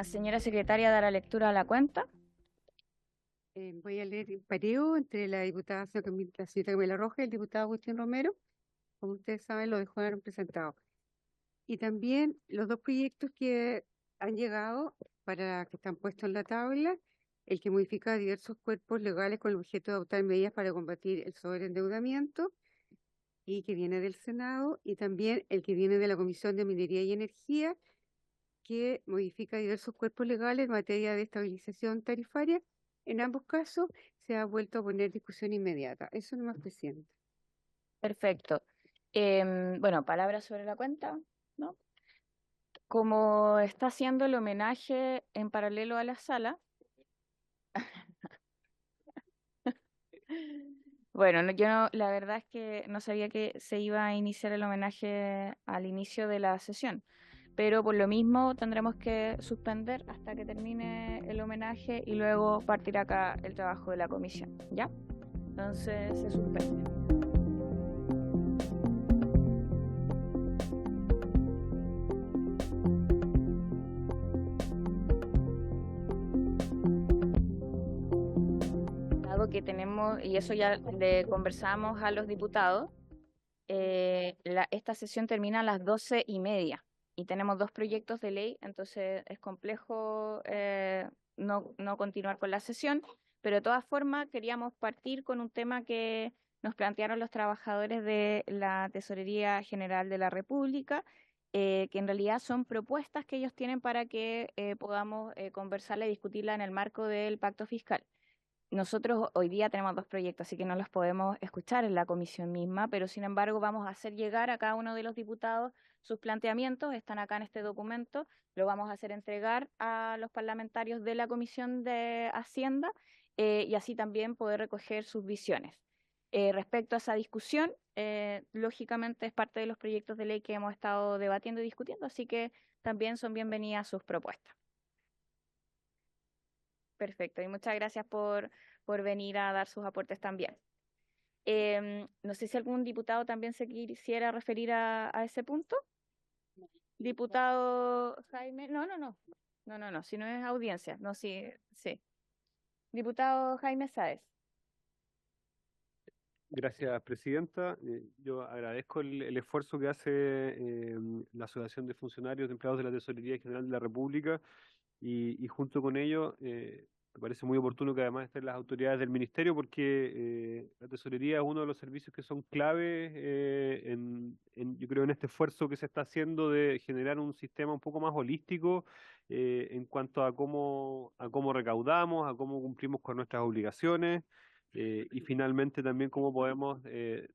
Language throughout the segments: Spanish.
señora secretaria dará lectura a la cuenta. Voy a leer el pareo entre la señorita Camila Rojas y el diputado Agustín Romero. Como ustedes saben, lo dejaron presentado. Y también los dos proyectos que han llegado que están puestos en la tabla, el que modifica diversos cuerpos legales con el objeto de adoptar medidas para combatir el sobreendeudamiento y que viene del Senado, y también el que viene de la Comisión de Minería y Energía, que modifica diversos cuerpos legales en materia de estabilización tarifaria. En ambos casos se ha vuelto a poner discusión inmediata. Eso no es presidente. Perfecto. Bueno, palabras sobre la cuenta, ¿no? Como está haciendo el homenaje en paralelo a la sala, bueno, yo la verdad es que no sabía que se iba a iniciar el homenaje al inicio de la sesión, pero por lo mismo tendremos que suspender hasta que termine el homenaje y luego partir acá el trabajo de la comisión, ¿ya? Entonces se suspende. Dado que tenemos, y eso ya le conversamos a los diputados, esta sesión termina a las 12:30 y tenemos dos proyectos de ley, entonces es complejo no continuar con la sesión, pero de todas formas queríamos partir con un tema que nos plantearon los trabajadores de la Tesorería General de la República, que en realidad son propuestas que ellos tienen para que podamos conversarla y discutirla en el marco del pacto fiscal. Nosotros hoy día tenemos dos proyectos, así que no los podemos escuchar en la comisión misma, pero sin embargo vamos a hacer llegar a cada uno de los diputados sus planteamientos, están acá en este documento, lo vamos a hacer entregar a los parlamentarios de la Comisión de Hacienda y así también poder recoger sus visiones. Respecto a esa discusión, lógicamente es parte de los proyectos de ley que hemos estado debatiendo y discutiendo, así que también son bienvenidas sus propuestas. Perfecto, y muchas gracias por venir a dar sus aportes también. No sé si algún diputado también se quisiera referir a ese punto. Diputado Jaime, no, si no es audiencia, no, sí, sí. Diputado Jaime Sáez. Gracias, presidenta. Yo agradezco el esfuerzo que hace la Asociación de Funcionarios de Empleados de la Tesorería General de la República y junto con ello me parece muy oportuno que además estén las autoridades del Ministerio porque la Tesorería es uno de los servicios que son clave yo creo, en este esfuerzo que se está haciendo de generar un sistema un poco más holístico en cuanto a cómo recaudamos, a cómo cumplimos con nuestras obligaciones y finalmente también cómo podemos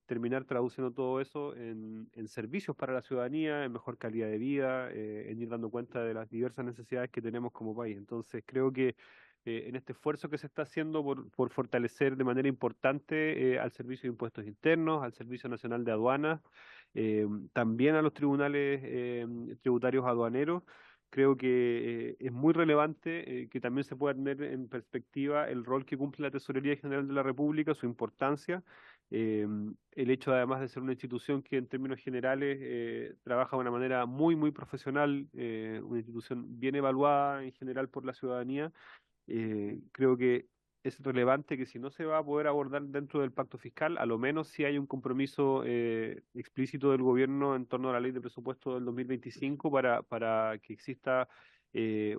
terminar traduciendo todo eso en servicios para la ciudadanía, en mejor calidad de vida, en ir dando cuenta de las diversas necesidades que tenemos como país. Entonces creo que en este esfuerzo que se está haciendo por fortalecer de manera importante al Servicio de Impuestos Internos, al Servicio Nacional de Aduanas, también a los tribunales tributarios aduaneros, creo que es muy relevante que también se pueda tener en perspectiva el rol que cumple la Tesorería General de la República, su importancia, eh, el hecho además de ser una institución que en términos generales trabaja de una manera muy profesional, una institución bien evaluada en general por la ciudadanía. Creo que es relevante que si no se va a poder abordar dentro del pacto fiscal, a lo menos si hay un compromiso explícito del gobierno en torno a la ley de presupuesto del 2025 para que exista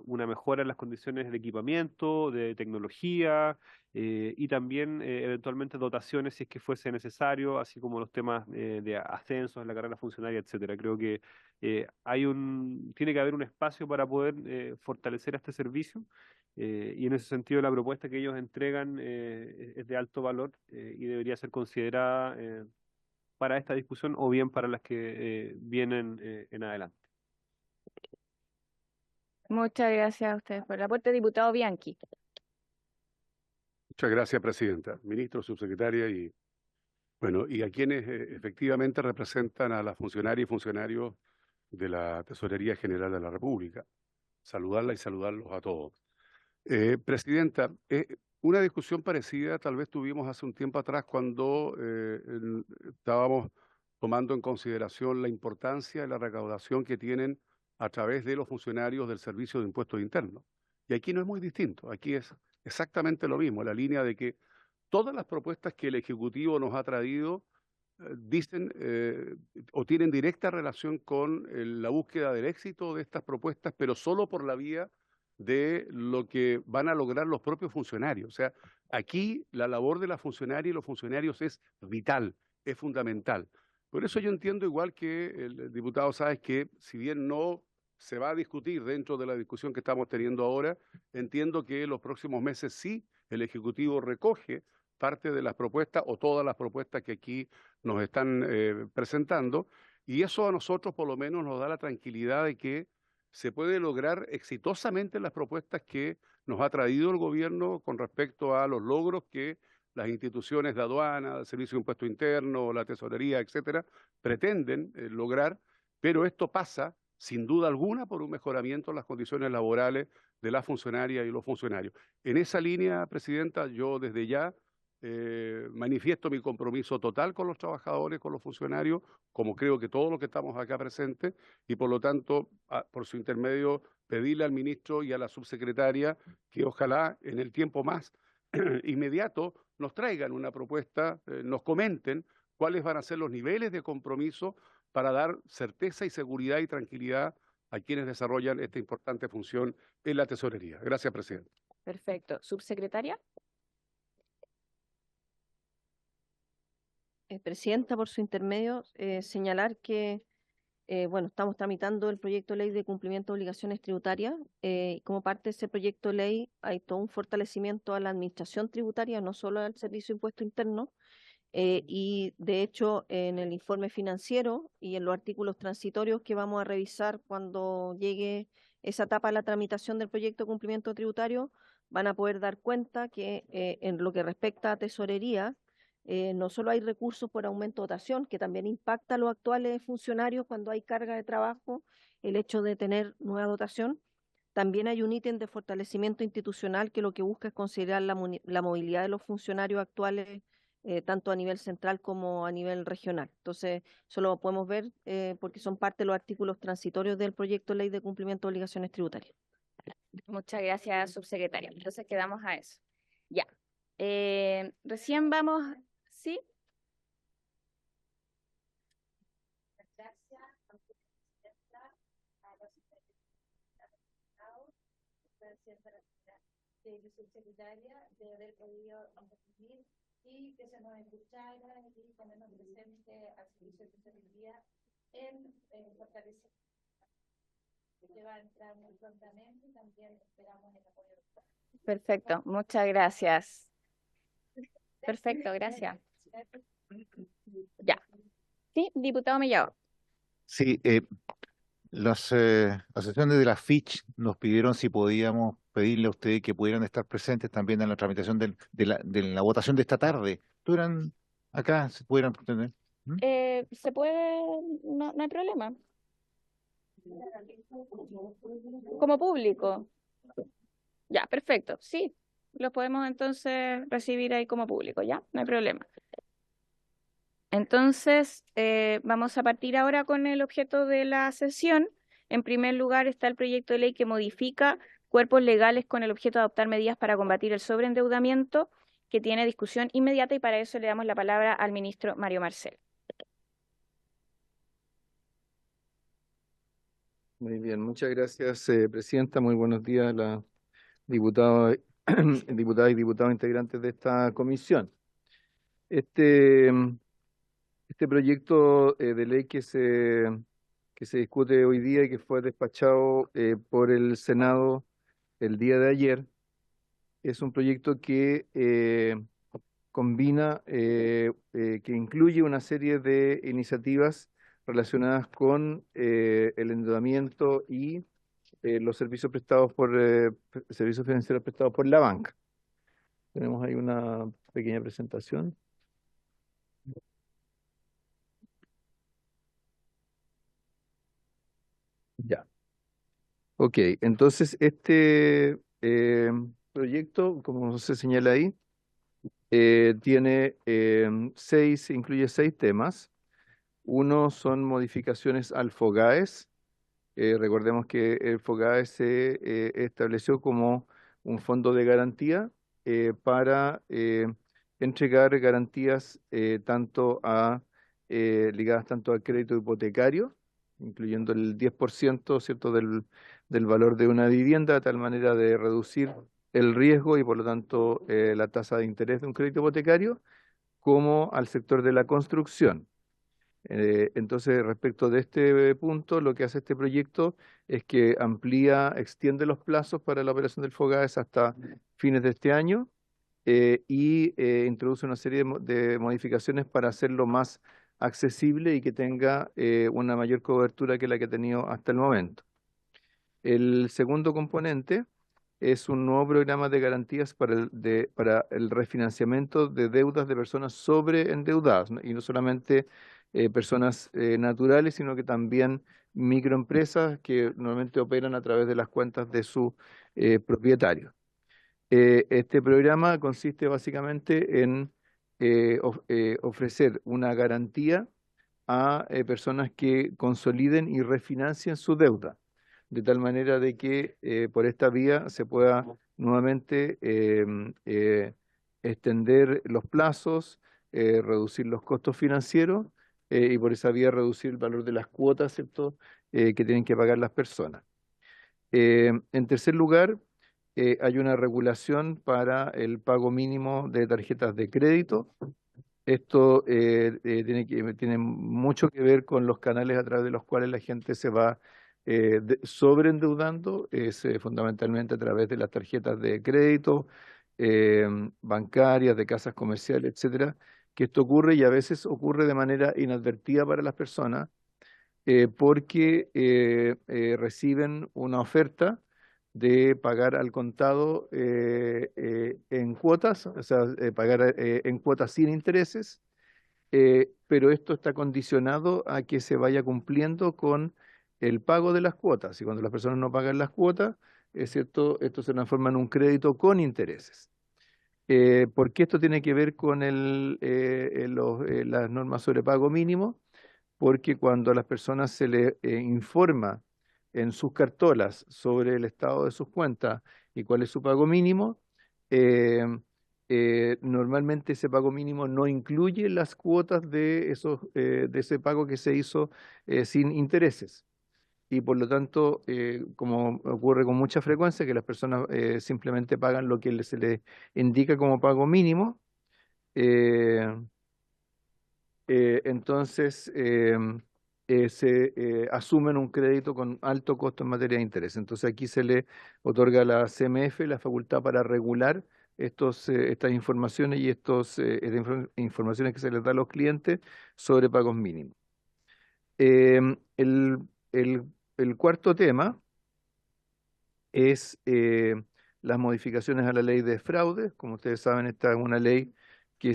una mejora en las condiciones de equipamiento, de tecnología y también eventualmente dotaciones si es que fuese necesario, así como los temas de ascensos en la carrera funcionaria, etcétera. Creo que tiene que haber un espacio para poder fortalecer este servicio y en ese sentido la propuesta que ellos entregan es de alto valor y debería ser considerada para esta discusión o bien para las que vienen en adelante. Muchas gracias a ustedes por el aporte, diputado Bianchi. Muchas gracias, presidenta, ministro, subsecretaria y bueno, y a quienes efectivamente representan a las funcionarias y funcionarios de la Tesorería General de la República. Saludarla y saludarlos a todos. Presidenta, una discusión parecida tal vez tuvimos hace un tiempo atrás cuando estábamos tomando en consideración la importancia de la recaudación que tienen a través de los funcionarios del Servicio de Impuestos Internos. Y aquí no es muy distinto, aquí es exactamente lo mismo, la línea de que todas las propuestas que el Ejecutivo nos ha traído dicen o tienen directa relación con la búsqueda del éxito de estas propuestas, pero solo por la vía de lo que van a lograr los propios funcionarios. O sea, aquí la labor de la funcionaria y los funcionarios es vital, es fundamental. Por eso yo entiendo, igual que el diputado Sáez, que si bien no se va a discutir dentro de la discusión que estamos teniendo ahora, entiendo que en los próximos meses sí el Ejecutivo recoge parte de las propuestas o todas las propuestas que aquí nos están presentando, y eso a nosotros por lo menos nos da la tranquilidad de que se puede lograr exitosamente las propuestas que nos ha traído el gobierno con respecto a los logros que las instituciones de aduana, el Servicio de Impuesto Interno, la Tesorería, etcétera, pretenden lograr, pero esto pasa sin duda alguna por un mejoramiento en las condiciones laborales de las funcionarias y los funcionarios. En esa línea, Presidenta, yo desde ya manifiesto mi compromiso total con los trabajadores, con los funcionarios, como creo que todos los que estamos acá presentes, y por lo tanto, por su intermedio, pedirle al ministro y a la subsecretaria que ojalá en el tiempo más inmediato nos traigan una propuesta, nos comenten cuáles van a ser los niveles de compromiso para dar certeza y seguridad y tranquilidad a quienes desarrollan esta importante función en la tesorería. Gracias, Presidente. Perfecto. Subsecretaria. Presidenta, por su intermedio, señalar que bueno, estamos tramitando el proyecto de ley de cumplimiento de obligaciones tributarias. Como parte de ese proyecto de ley hay todo un fortalecimiento a la administración tributaria, no solo al Servicio de Impuesto Interno. Y de hecho, en el informe financiero y en los artículos transitorios que vamos a revisar cuando llegue esa etapa de la tramitación del proyecto de cumplimiento tributario, van a poder dar cuenta que en lo que respecta a tesorería, no solo hay recursos por aumento de dotación, que también impacta a los actuales funcionarios cuando hay carga de trabajo, el hecho de tener nueva dotación. También hay un ítem de fortalecimiento institucional que lo que busca es considerar la movilidad de los funcionarios actuales, tanto a nivel central como a nivel regional. Entonces, eso lo podemos ver porque son parte de los artículos transitorios del proyecto de ley de cumplimiento de obligaciones tributarias. Muchas gracias, subsecretaria. Entonces quedamos a eso. Ya. Recién vamos, ¿sí? Subsecretaria de haber podido intervenir y que se nos escuchara y ponernos presente al servicio de tesorería en fortalecer que va a entrar muy prontamente y también esperamos el apoyo. Perfecto, muchas gracias. Perfecto, gracias. Ya. Sí, diputado Mellado. Sí, las asociaciones de la Fitch nos pidieron si podíamos pedirle a ustedes que pudieran estar presentes también en la tramitación de la votación de esta tarde. ¿Estuvieran acá? ¿Se pudieran tener? ¿Se puede? No, no hay problema. Como público. Ya, perfecto. Sí, los podemos entonces recibir ahí como público, ¿ya? No hay problema. Entonces, vamos a partir ahora con el objeto de la sesión. En primer lugar está el proyecto de ley que modifica cuerpos legales con el objeto de adoptar medidas para combatir el sobreendeudamiento, que tiene discusión inmediata, y para eso le damos la palabra al ministro Mario Marcel. Muy bien, muchas gracias, Presidenta. Muy buenos días a la diputada, diputadas y diputados integrantes de esta comisión. Este proyecto de ley que se discute hoy día y que fue despachado por el Senado el día de ayer es un proyecto que combina, que incluye una serie de iniciativas relacionadas con el endeudamiento y los servicios prestados servicios financieros prestados por la banca. Tenemos ahí una pequeña presentación. Ya. Ok, entonces este proyecto, como se señala ahí, incluye 6 temas. Uno son modificaciones al FOGAES, Recordemos que el FOGAE se estableció como un fondo de garantía para entregar garantías ligadas tanto al crédito hipotecario, incluyendo el 10%, ¿cierto?, del valor de una vivienda, de tal manera de reducir el riesgo y por lo tanto la tasa de interés de un crédito hipotecario, como al sector de la construcción. Entonces, respecto de este punto, lo que hace este proyecto es que extiende los plazos para la operación del FOGAES hasta fines de este año y introduce una serie de modificaciones para hacerlo más accesible y que tenga una mayor cobertura que la que ha tenido hasta el momento. El segundo componente es un nuevo programa de garantías para el refinanciamiento de deudas de personas sobreendeudadas, ¿no? Y no solamente personas naturales, sino que también microempresas que normalmente operan a través de las cuentas de sus propietarios. Este programa consiste básicamente en ofrecer una garantía a personas que consoliden y refinancien su deuda, de tal manera de que por esta vía se pueda nuevamente extender los plazos, reducir los costos financieros y por esa vía reducir el valor de las cuotas, ¿cierto?, que tienen que pagar las personas. En tercer lugar, hay una regulación para el pago mínimo de tarjetas de crédito. Esto tiene mucho que ver con los canales a través de los cuales la gente se va sobreendeudando, fundamentalmente a través de las tarjetas de crédito, bancarias, de casas comerciales, etcétera, que esto ocurre y a veces ocurre de manera inadvertida para las personas porque reciben una oferta de pagar al contado en cuotas, o sea, pagar en cuotas sin intereses, pero esto está condicionado a que se vaya cumpliendo con el pago de las cuotas. Y cuando las personas no pagan las cuotas, es cierto, esto se transforma en un crédito con intereses. ¿Por qué esto tiene que ver con las normas sobre pago mínimo? Porque cuando a las personas se les informa en sus cartolas sobre el estado de sus cuentas y cuál es su pago mínimo, eh, normalmente ese pago mínimo no incluye las cuotas de ese pago que se hizo sin intereses. Y por lo tanto, como ocurre con mucha frecuencia, que las personas simplemente pagan lo que se les indica como pago mínimo, eh, entonces se asumen un crédito con alto costo en materia de interés. Entonces aquí se le otorga a la CMF la facultad para regular estas informaciones y estas informaciones que se les da a los clientes sobre pagos mínimos. Em, el, el- el cuarto tema es las modificaciones a la ley de fraude. Como ustedes saben, esta es una ley que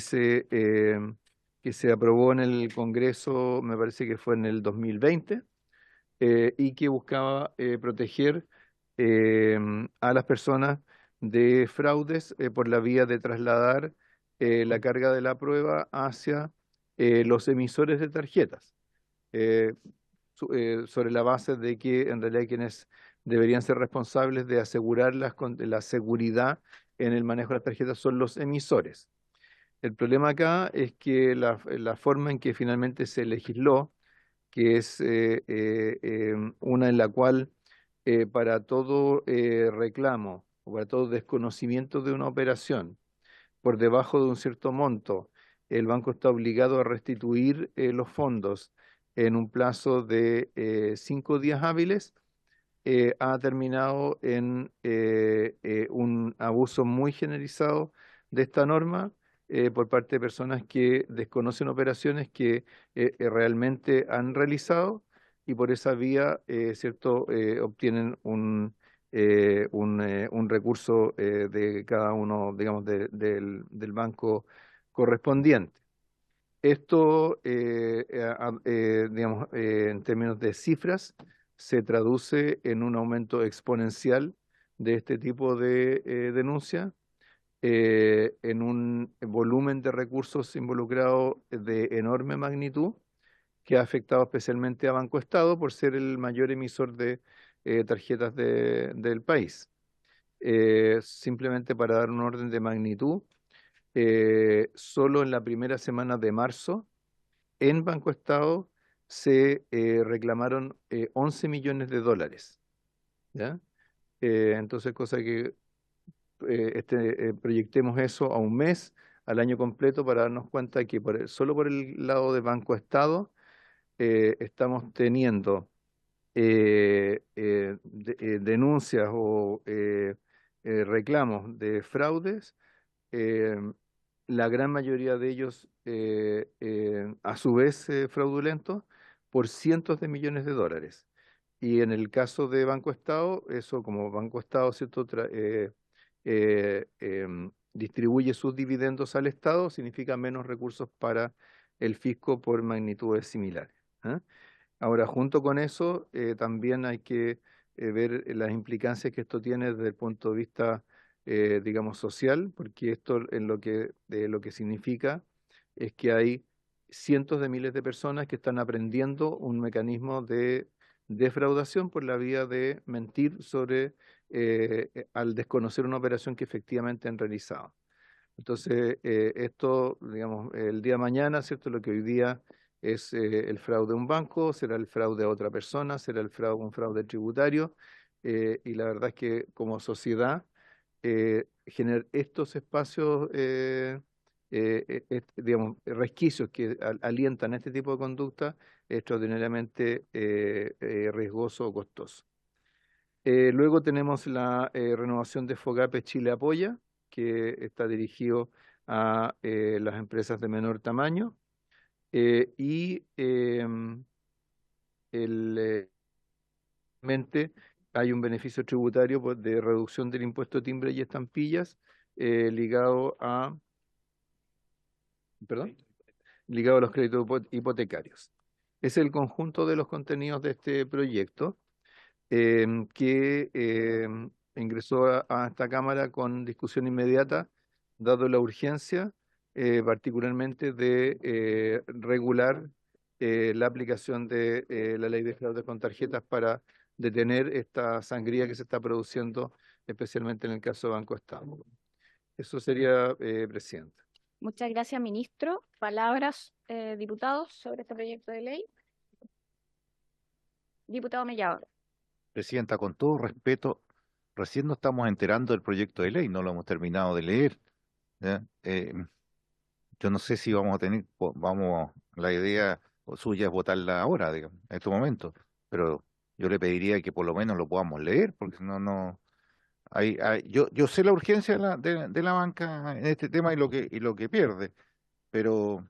que se aprobó en el Congreso, me parece que fue en el 2020, y que buscaba proteger a las personas de fraudes por la vía de trasladar la carga de la prueba hacia los emisores de tarjetas. eh, Sobre la base de que en realidad quienes deberían ser responsables de asegurar la seguridad en el manejo de las tarjetas son los emisores. El problema acá es que la forma en que finalmente se legisló, que es una en la cual para todo reclamo o para todo desconocimiento de una operación por debajo de un cierto monto, el banco está obligado a restituir los fondos en un plazo de 5 días hábiles, ha terminado en un abuso muy generalizado de esta norma por parte de personas que desconocen operaciones que realmente han realizado y por esa vía, ¿cierto?, obtienen un recurso de cada uno, digamos, del banco correspondiente. Esto, digamos, en términos de cifras, se traduce en un aumento exponencial de este tipo de denuncia, en un volumen de recursos involucrados de enorme magnitud, que ha afectado especialmente a Banco Estado por ser el mayor emisor de tarjetas del país. Simplemente para dar un orden de magnitud, solo en la primera semana de marzo, en Banco Estado se reclamaron 11 millones de dólares. ¿Ya? Entonces, cosa que proyectemos eso a un mes, al año completo, para darnos cuenta que solo por el lado de Banco Estado estamos teniendo denuncias o reclamos de fraudes, eh, la gran mayoría de ellos a su vez fraudulentos, por cientos de millones de dólares. Y en el caso de Banco Estado, eso como Banco Estado, ¿cierto? Distribuye sus dividendos al Estado, significa menos recursos para el fisco por magnitudes similares. ¿Ah? Ahora, junto con eso, también hay que ver las implicancias que esto tiene desde el punto de vista, digamos, social, porque esto lo que significa es que hay cientos de miles de personas que están aprendiendo un mecanismo de defraudación por la vía de mentir sobre, al desconocer una operación que efectivamente han realizado. Entonces, esto, digamos, el día de mañana, ¿cierto? Lo que hoy día es el fraude a un banco, será el fraude a otra persona, será un fraude tributario, y la verdad es que como sociedad, generar estos espacios, digamos, resquicios que alientan este tipo de conducta es extraordinariamente riesgoso o costoso. Luego tenemos la renovación de FOGAPE Chile Apoya, que está dirigido a las empresas de menor tamaño. Y hay un beneficio tributario de reducción del impuesto timbre y estampillas ligado ligado a los créditos hipotecarios. Es el conjunto de los contenidos de este proyecto que ingresó a esta Cámara con discusión inmediata, dado la urgencia, particularmente de regular la aplicación de la ley de fraude con tarjetas para detener esta sangría que se está produciendo, especialmente en el caso de Banco Estado. Eso sería, Presidenta. Muchas gracias, ministro. Palabras, diputados, sobre este proyecto de ley. Diputado Mellado. Presidenta, con todo respeto, recién nos estamos enterando del proyecto de ley, no lo hemos terminado de leer. ¿Ya? Yo no sé si vamos a tener, la idea suya es votarla ahora, digamos, en este momento, pero yo le pediría que por lo menos lo podamos leer, porque yo sé la urgencia de la banca en este tema y lo que pierde, pero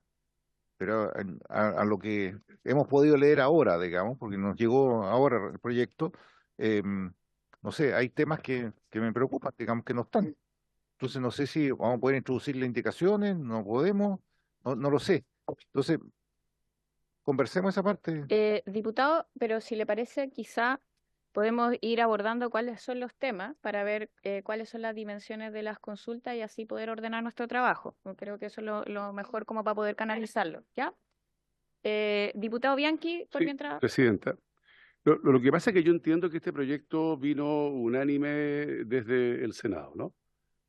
a lo que hemos podido leer ahora, digamos, porque nos llegó ahora el proyecto, no sé, hay temas que me preocupan, digamos, que no están. Entonces no sé si vamos a poder introducirle indicaciones, no podemos, no lo sé. Entonces, conversemos esa parte. Diputado, pero si le parece, quizá podemos ir abordando cuáles son los temas para ver cuáles son las dimensiones de las consultas y así poder ordenar nuestro trabajo. Creo que eso es lo mejor como para poder canalizarlo, ¿ya? Diputado Bianchi, por Sí, mientras... Presidenta. Lo que pasa es que yo entiendo que este proyecto vino unánime desde el Senado, ¿no?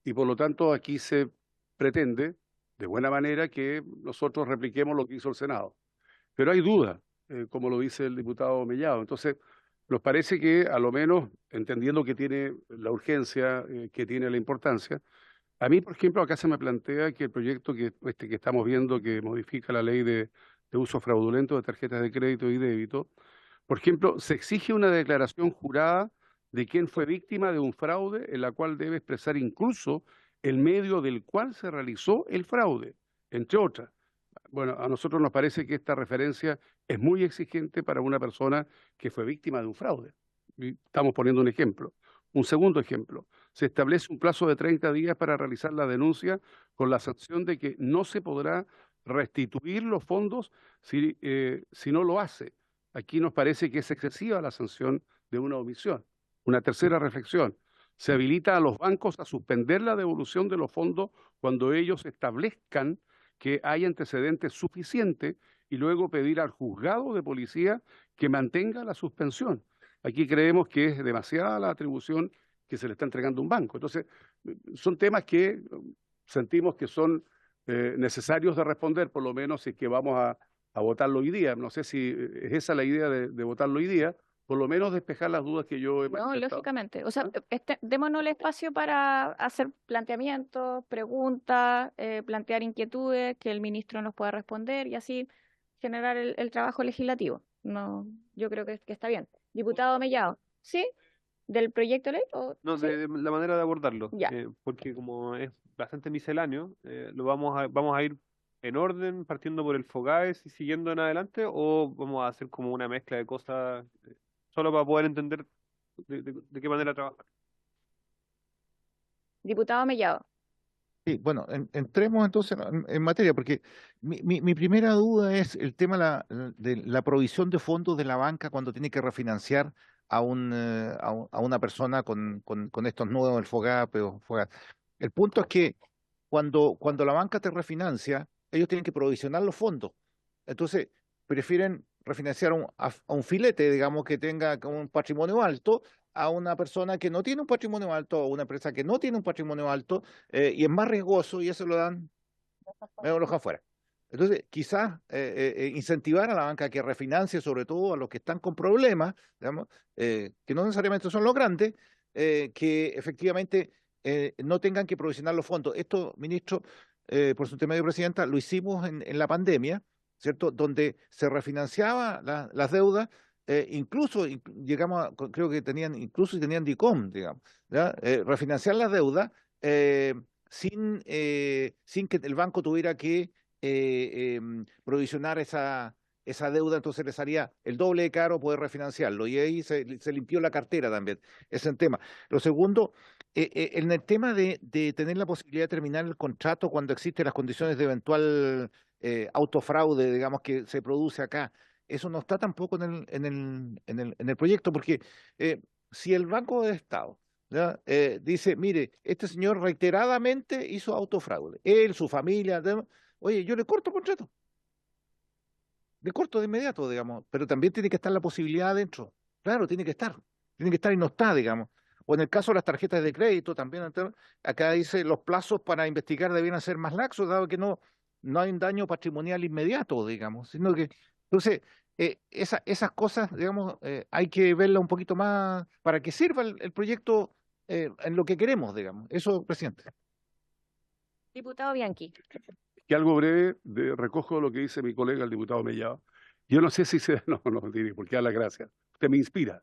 Y por lo tanto aquí se pretende, de buena manera, que nosotros repliquemos lo que hizo el Senado. Pero hay dudas, como lo dice el diputado Mellado. Entonces, nos parece que a lo menos, entendiendo que tiene la urgencia, que tiene la importancia, a mí, por ejemplo, acá se me plantea que el proyecto que estamos viendo, que modifica la ley de uso fraudulento de tarjetas de crédito y débito, por ejemplo, se exige una declaración jurada de quién fue víctima de un fraude, en la cual debe expresar incluso el medio del cual se realizó el fraude, entre otras. Bueno, a nosotros nos parece que esta referencia es muy exigente para una persona que fue víctima de un fraude. Y estamos poniendo un ejemplo. Un segundo ejemplo, se establece un plazo de 30 días para realizar la denuncia con la sanción de que no se podrá restituir los fondos si no lo hace. Aquí nos parece que es excesiva la sanción de una omisión. Una tercera reflexión, se habilita a los bancos a suspender la devolución de los fondos cuando ellos establezcan que hay antecedentes suficientes y luego pedir al juzgado de policía que mantenga la suspensión. Aquí creemos que es demasiada la atribución que se le está entregando a un banco. Entonces, son temas que sentimos que son necesarios de responder, por lo menos si es que vamos a votarlo hoy día. No sé si es esa la idea de votarlo hoy día, por lo menos despejar las dudas que yo he No, manifestado. lógicamente. O sea, démonos el espacio para hacer planteamientos, preguntas, plantear inquietudes, que el ministro nos pueda responder y así generar el trabajo legislativo. No, yo creo que está bien. Diputado Mellado, ¿sí? ¿Del proyecto de ley? No, ¿Sí? de la manera de abordarlo, Ya. porque como es bastante misceláneo, vamos a ir en orden, partiendo por el FOGAES y siguiendo en adelante, o vamos a hacer como una mezcla de cosas, solo para poder entender de qué manera trabajar. Diputado Mellado. Sí, bueno, entremos entonces en materia, porque mi primera duda es el tema de la provisión de fondos de la banca cuando tiene que refinanciar a una persona con estos nuevos, el FOGAPE o FOGAP. El punto es que cuando la banca te refinancia, ellos tienen que provisionar los fondos. Entonces, prefieren refinanciar a un filete, digamos, que tenga como un patrimonio alto, a una persona que no tiene un patrimonio alto, o una empresa que no tiene un patrimonio alto, y es más riesgoso, y eso lo dan, me lo dejan afuera. Entonces, quizás incentivar a la banca que refinancie, sobre todo a los que están con problemas, digamos, que no necesariamente son los grandes, que efectivamente no tengan que provisionar los fondos. Esto, ministro, por su tema de presidenta, lo hicimos en la pandemia, ¿cierto? Donde se refinanciaba las deudas, incluso llegamos creo que tenían DICOM, digamos, ¿ya? Refinanciar las deudas sin que el banco tuviera que provisionar esa deuda, entonces les haría el doble de caro poder refinanciarlo, y ahí se limpió la cartera también. Ese es el tema. Lo segundo, en el tema de tener la posibilidad de terminar el contrato cuando existen las condiciones de eventual autofraude, digamos, que se produce acá, eso no está tampoco en el proyecto, porque si el Banco de Estado, ¿ya? Dice, mire, este señor reiteradamente hizo autofraude, él, su familia, oye, yo le corto el contrato, le corto de inmediato, digamos, pero también tiene que estar la posibilidad adentro. Claro, tiene que estar y no está, digamos. O en el caso de las tarjetas de crédito, también acá dice los plazos para investigar debieran ser más laxos, dado que no hay un daño patrimonial inmediato, digamos, sino que, entonces, esas cosas, digamos, hay que verla un poquito más para que sirva el proyecto en lo que queremos, digamos. Eso, presidente. Diputado Bianchi. Que algo breve, recojo lo que dice mi colega, el diputado Mellado. Yo no sé si no, tiene por qué dar las gracias. Usted me inspira.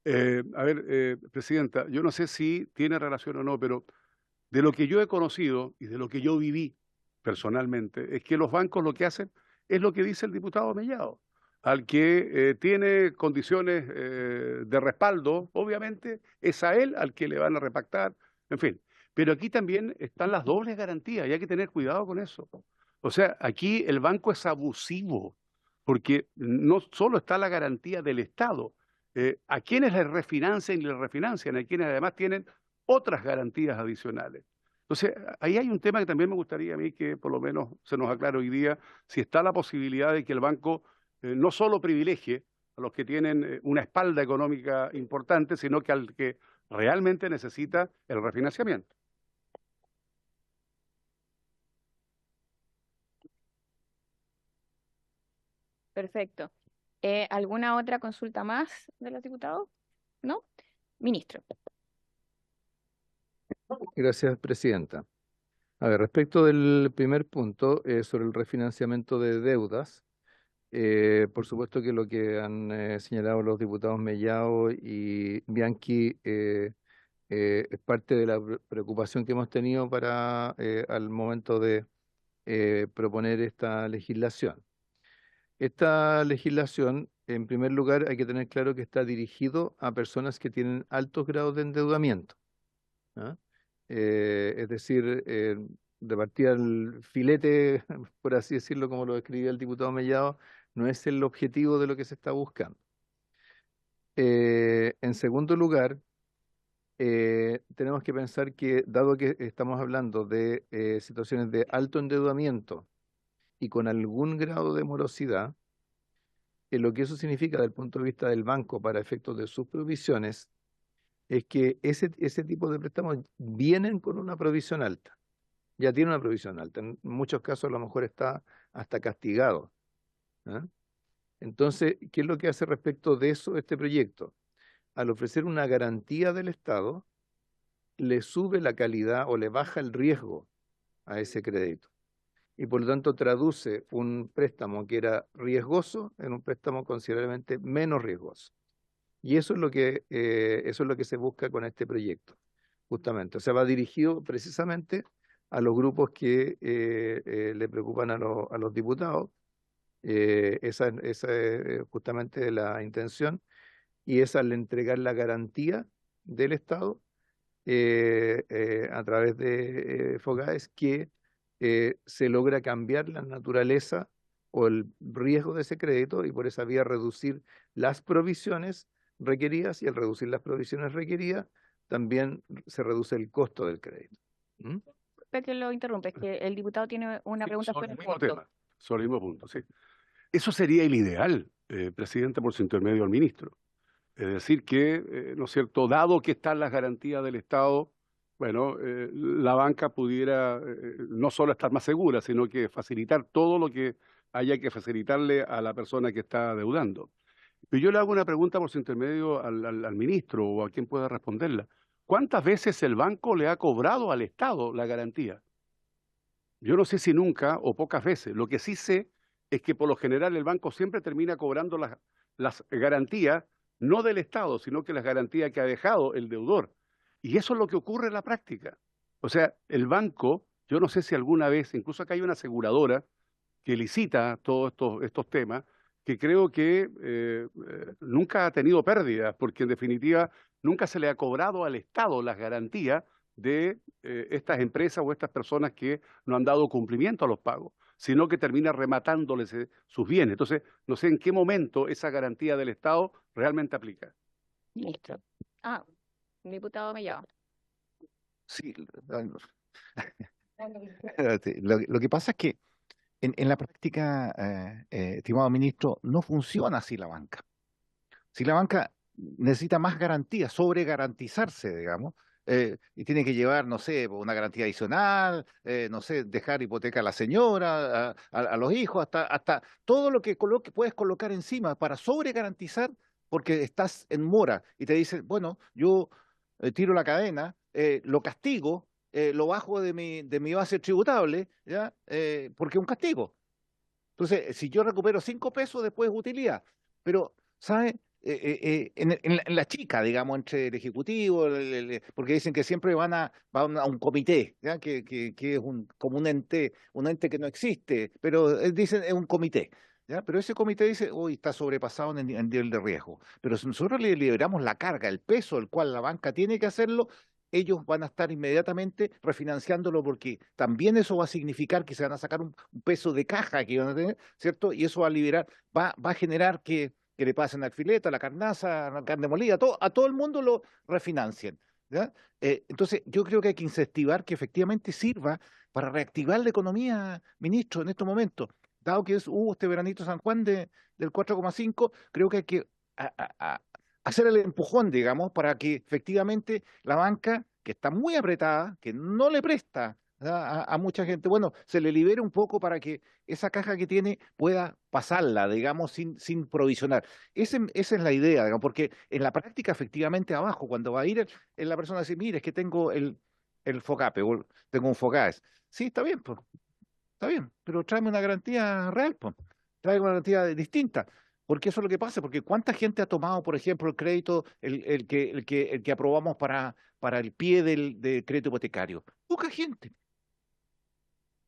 A ver, presidenta, yo no sé si tiene relación o no, pero de lo que yo he conocido y de lo que yo viví personalmente, es que los bancos lo que hacen es lo que dice el diputado Mellado. Al que tiene condiciones de respaldo, obviamente, es a él al que le van a repactar, en fin. Pero aquí también están las dobles garantías y hay que tener cuidado con eso. O sea, aquí el banco es abusivo, porque no solo está la garantía del Estado, a quienes les refinancian y les refinancian, a quienes además tienen otras garantías adicionales. Entonces, ahí hay un tema que también me gustaría a mí que por lo menos se nos aclare hoy día, si está la posibilidad de que el banco no solo privilegie a los que tienen una espalda económica importante, sino que al que realmente necesita el refinanciamiento. Perfecto. ¿Alguna otra consulta más de los diputados? ¿No? Ministro. Gracias, presidenta. A ver, respecto del primer punto, sobre el refinanciamiento de deudas, por supuesto que lo que han señalado los diputados Mellado y Bianchi es parte de la preocupación que hemos tenido al momento de proponer esta legislación. Esta legislación, en primer lugar, hay que tener claro que está dirigido a personas que tienen altos grados de endeudamiento, ¿ah? Es decir, de partida el filete, por así decirlo, como lo describía el diputado Mellado, no es el objetivo de lo que se está buscando. En segundo lugar, tenemos que pensar que, dado que estamos hablando de situaciones de alto endeudamiento y con algún grado de morosidad, lo que eso significa desde el punto de vista del banco para efectos de sus provisiones es que ese tipo de préstamos vienen con una provisión alta. Ya tiene una provisión alta. En muchos casos a lo mejor está hasta castigado. ¿Ah? Entonces, ¿qué es lo que hace respecto de eso este proyecto? Al ofrecer una garantía del Estado, le sube la calidad o le baja el riesgo a ese crédito. Y por lo tanto traduce un préstamo que era riesgoso en un préstamo considerablemente menos riesgoso. Y eso es lo que se busca con este proyecto, justamente. O sea, va dirigido precisamente a los grupos que le preocupan a los diputados. Esa es justamente la intención, y es al entregar la garantía del Estado a través de FOGAES que se logra cambiar la naturaleza o el riesgo de ese crédito y por esa vía reducir las provisiones requeridas, y al reducir las provisiones requeridas también se reduce el costo del crédito. ¿Mm? Que lo interrumpe, es que el diputado tiene una Sí, pregunta sobre sobre el el mismo punto. tema, sobre el mismo punto, sí. Eso sería el ideal, Presidenta, por su intermedio al ministro. Es decir, que, ¿no es cierto?, dado que están las garantías del Estado, bueno, la banca pudiera no solo estar más segura, sino que facilitar todo lo que haya que facilitarle a la persona que está adeudando. Pero yo le hago una pregunta por su intermedio al ministro o a quien pueda responderla. ¿Cuántas veces el banco le ha cobrado al Estado la garantía? Yo no sé si nunca o pocas veces. Lo que sí sé es que por lo general el banco siempre termina cobrando las garantías, no del Estado, sino que las garantías que ha dejado el deudor. Y eso es lo que ocurre en la práctica. O sea, el banco, yo no sé si alguna vez, incluso acá hay una aseguradora que licita todos estos temas, que creo que nunca ha tenido pérdidas, porque en definitiva nunca se le ha cobrado al Estado las garantías de estas empresas o estas personas que no han dado cumplimiento a los pagos, sino que termina rematándoles sus bienes. Entonces, no sé en qué momento esa garantía del Estado realmente aplica. Listo. Ah, diputado Mellado. Sí, lo que pasa es que en la práctica, estimado ministro, no funciona así la banca. Si la banca necesita más garantías, sobre garantizarse, digamos, y tiene que llevar, no sé, una garantía adicional, no sé, dejar hipoteca a la señora, a los hijos, hasta todo lo que puedes colocar encima para sobre garantizar, porque estás en mora y te dicen, bueno, yo tiro la cadena, lo castigo, lo bajo de mi base tributable, ¿ya? Porque es un castigo. Entonces, si yo recupero 5 pesos, después es utilidad. Pero, ¿sabe? En la chica, digamos, entre el Ejecutivo, porque dicen que siempre van a un comité, ¿ya? Que es como un ente que no existe, pero dicen es un comité. ¿Ya? Pero ese comité dice, hoy está sobrepasado en nivel de riesgo. Pero si nosotros le liberamos la carga, el peso el cual la banca tiene que hacerlo, ellos van a estar inmediatamente refinanciándolo, porque también eso va a significar que se van a sacar un peso de caja que van a tener, ¿cierto? Y eso va a liberar, va a generar que le pasen al filete, a la carnaza, a la carne molida, a todo el mundo lo refinancien. ¿Ya? Entonces, yo creo que hay que incentivar que efectivamente sirva para reactivar la economía, ministro, en estos momentos. Dado que hubo este veranito San Juan del 4,5, creo que hay que hacer el empujón, digamos, para que efectivamente la banca, que está muy apretada, que no le presta a mucha gente, bueno, se le libere un poco para que esa caja que tiene pueda pasarla, digamos, sin provisionar. Esa es la idea, digamos, porque en la práctica, efectivamente, abajo, cuando va a ir la persona a decir, mire, es que tengo el FOGAPE, o tengo un FOGAES. Sí, está bien, pues, está bien, pero tráeme una garantía real, pues, tráeme una garantía distinta. Porque eso es lo que pasa, porque ¿cuánta gente ha tomado, por ejemplo, el crédito, el que aprobamos para el pie del crédito hipotecario? Poca gente.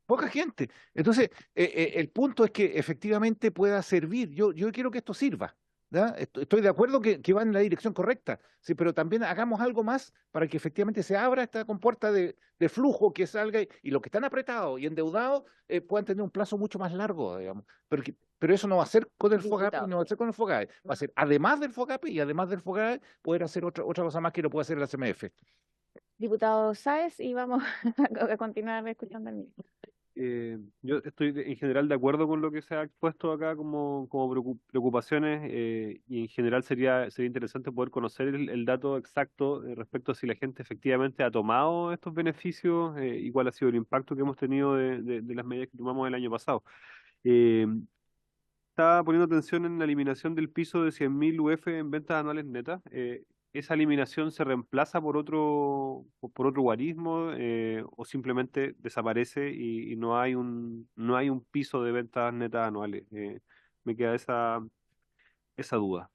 Poca gente. Entonces, el punto es que efectivamente pueda servir. Yo quiero que esto sirva. ¿Ya? Estoy de acuerdo que va en la dirección correcta, sí, pero también hagamos algo más para que efectivamente se abra esta compuerta de flujo, que salga y los que están apretados y endeudados puedan tener un plazo mucho más largo, digamos. Pero eso no va a ser con el FOGAPE, no va a ser con el FOGAE. Va a ser además del FOGAPE y además del FOGAE poder hacer otra cosa más que no puede hacer la CMF. Diputado Sáez, y vamos a continuar escuchando al ministro. Yo estoy en general de acuerdo con lo que se ha expuesto acá como preocupaciones, y en general sería interesante poder conocer el dato exacto respecto a si la gente efectivamente ha tomado estos beneficios, y cuál ha sido el impacto que hemos tenido de las medidas que tomamos el año pasado. Eh, Estaba poniendo atención en la eliminación del piso de 100.000 UF en ventas anuales netas. ¿Esa eliminación se reemplaza por otro guarismo, o simplemente desaparece y no hay un piso de ventas netas anuales? Me queda esa duda.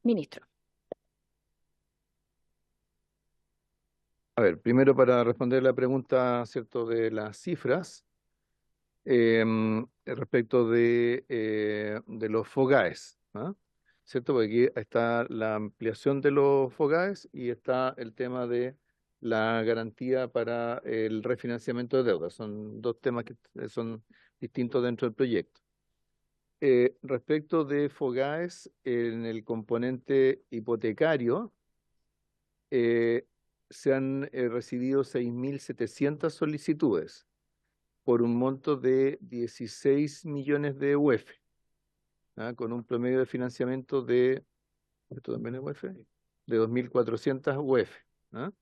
Ministro. A ver, primero para responder la pregunta, ¿cierto?, de las cifras, respecto de los FOGAES, ¿ah? ¿Cierto? Porque aquí está la ampliación de los FOGAES y está el tema de la garantía para el refinanciamiento de deuda. Son dos temas que son distintos dentro del proyecto. Respecto de FOGAES, en el componente hipotecario, se han recibido 6.700 solicitudes por un monto de 16 millones de UF, ¿ah? Con un promedio de financiamiento de, ¿esto también es UF? De 2.400 UF, ¿ah?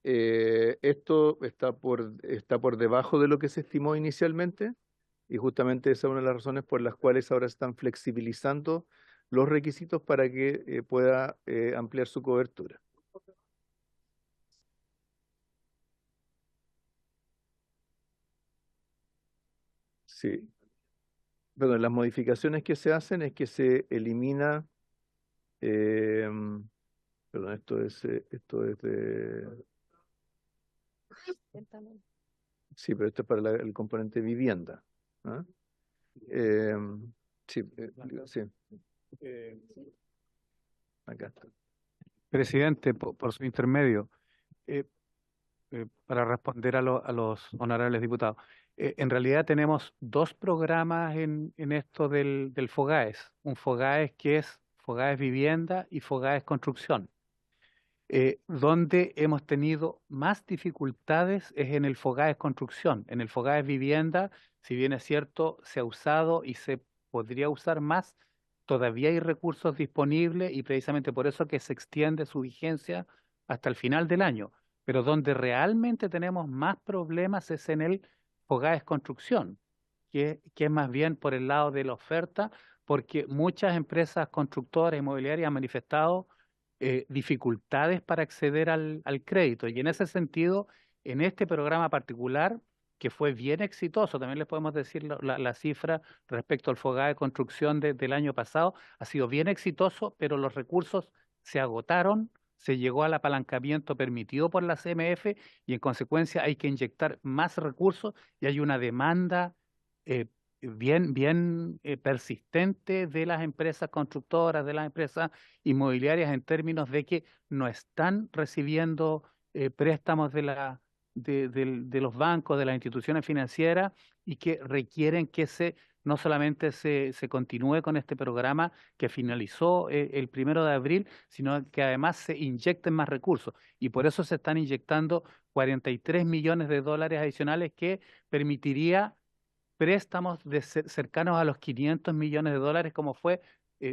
Esto está por debajo de lo que se estimó inicialmente y justamente esa es una de las razones por las cuales ahora están flexibilizando los requisitos para que pueda ampliar su cobertura. Sí. Perdón, las modificaciones que se hacen es que se elimina, perdón, esto es de, sí, pero esto es para el componente vivienda, ¿ah? Sí, sí, acá está. Presidente, por su intermedio, eh, para responder a los honorables diputados. En realidad tenemos dos programas en esto del FOGAES. Un FOGAES que es FOGAES Vivienda y FOGAES Construcción. Donde hemos tenido más dificultades es en el FOGAES Construcción. En el FOGAES Vivienda, si bien es cierto, se ha usado y se podría usar más, todavía hay recursos disponibles y precisamente por eso que se extiende su vigencia hasta el final del año. Pero donde realmente tenemos más problemas es en el FOGAES Construcción, que es más bien por el lado de la oferta, porque muchas empresas constructoras inmobiliarias han manifestado dificultades para acceder al crédito. Y en ese sentido, en este programa particular, que fue bien exitoso, también les podemos decir la cifra respecto al FOGAE de construcción del año pasado, ha sido bien exitoso, pero los recursos se agotaron, se llegó al apalancamiento permitido por la CMF y en consecuencia hay que inyectar más recursos y hay una demanda eh, bien persistente de las empresas constructoras, de las empresas inmobiliarias en términos de que no están recibiendo préstamos de los bancos, de las instituciones financieras y que requieren que no solamente se continúe con este programa que finalizó el 1 de abril, sino que además se inyecten más recursos. Y por eso se están inyectando 43 millones de dólares adicionales que permitiría préstamos cercanos a los 500 millones de dólares, como fue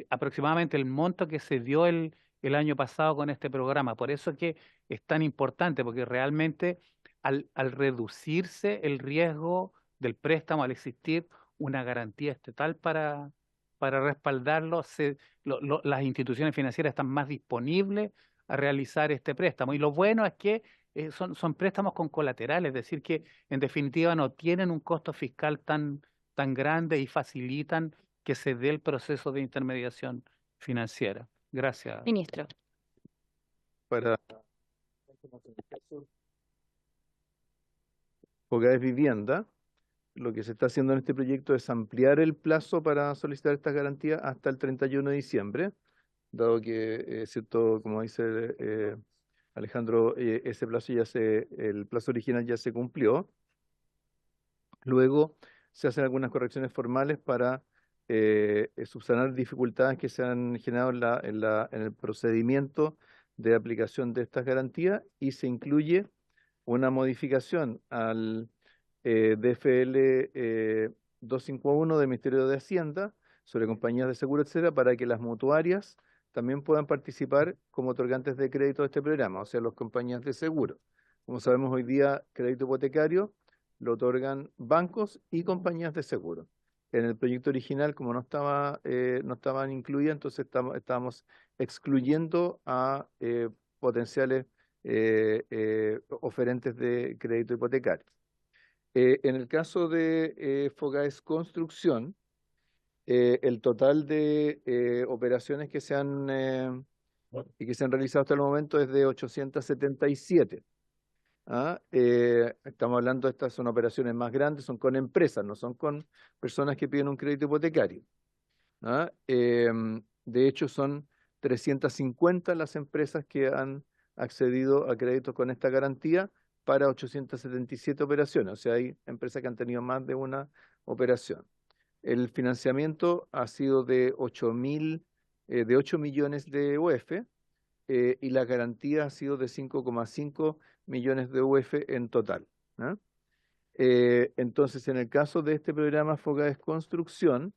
aproximadamente el monto que se dio el año pasado con este programa. Por eso que es tan importante, porque realmente al reducirse el riesgo del préstamo, al existir una garantía estatal para respaldarlo, las instituciones financieras están más disponibles a realizar este préstamo. Y lo bueno es que son préstamos con colateral, es decir, que en definitiva no tienen un costo fiscal tan grande y facilitan que se dé el proceso de intermediación financiera. Gracias. Ministro. Para FOGAES Vivienda, lo que se está haciendo en este proyecto es ampliar el plazo para solicitar estas garantías hasta el 31 de diciembre, dado que, cierto, como dice Alejandro, ese plazo el plazo original ya se cumplió. Luego se hacen algunas correcciones formales para subsanar dificultades que se han generado en el procedimiento de aplicación de estas garantías y se incluye una modificación al DFL 251 del Ministerio de Hacienda sobre compañías de seguro, etcétera, para que las mutuarias también puedan participar como otorgantes de crédito de este programa, o sea, las compañías de seguro. Como sabemos hoy día, crédito hipotecario lo otorgan bancos y compañías de seguro. En el proyecto original, como no estaban incluidas, entonces estábamos excluyendo a potenciales oferentes de crédito hipotecario. En el caso de Fogaes Construcción, el total de operaciones que se han realizado hasta el momento es de 877. Estamos hablando, estas son operaciones más grandes, son con empresas, no son con personas que piden un crédito hipotecario. De hecho, son 350 las empresas que han accedido a créditos con esta garantía para 877 operaciones. O sea, hay empresas que han tenido más de una operación. El financiamiento ha sido de 8 millones de UF y la garantía ha sido de 5,5 millones de UF en total. Entonces, en el caso de este programa Fogaes Construcción,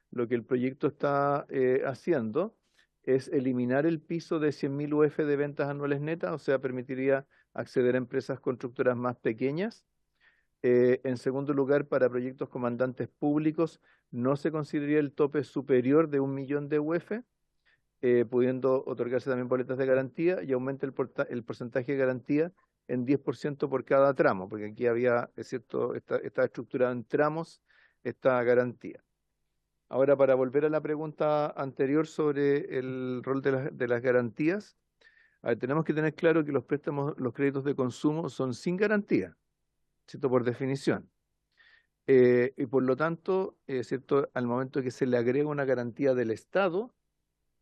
lo que el proyecto está haciendo es eliminar el piso de 100.000 UF de ventas anuales netas, o sea, permitiría acceder a empresas constructoras más pequeñas. En segundo lugar, para proyectos comandantes públicos, no se consideraría el tope superior de 1 millón de UF, pudiendo otorgarse también boletas de garantía y aumenta el porcentaje de garantía en 10% por cada tramo, porque aquí había, es cierto, está estructurado en tramos esta garantía. Ahora, para volver a la pregunta anterior sobre el rol de las garantías, tenemos que tener claro que los créditos de consumo son sin garantía, ¿cierto? Por definición. Y por lo tanto, ¿cierto? Al momento que se le agrega una garantía del Estado,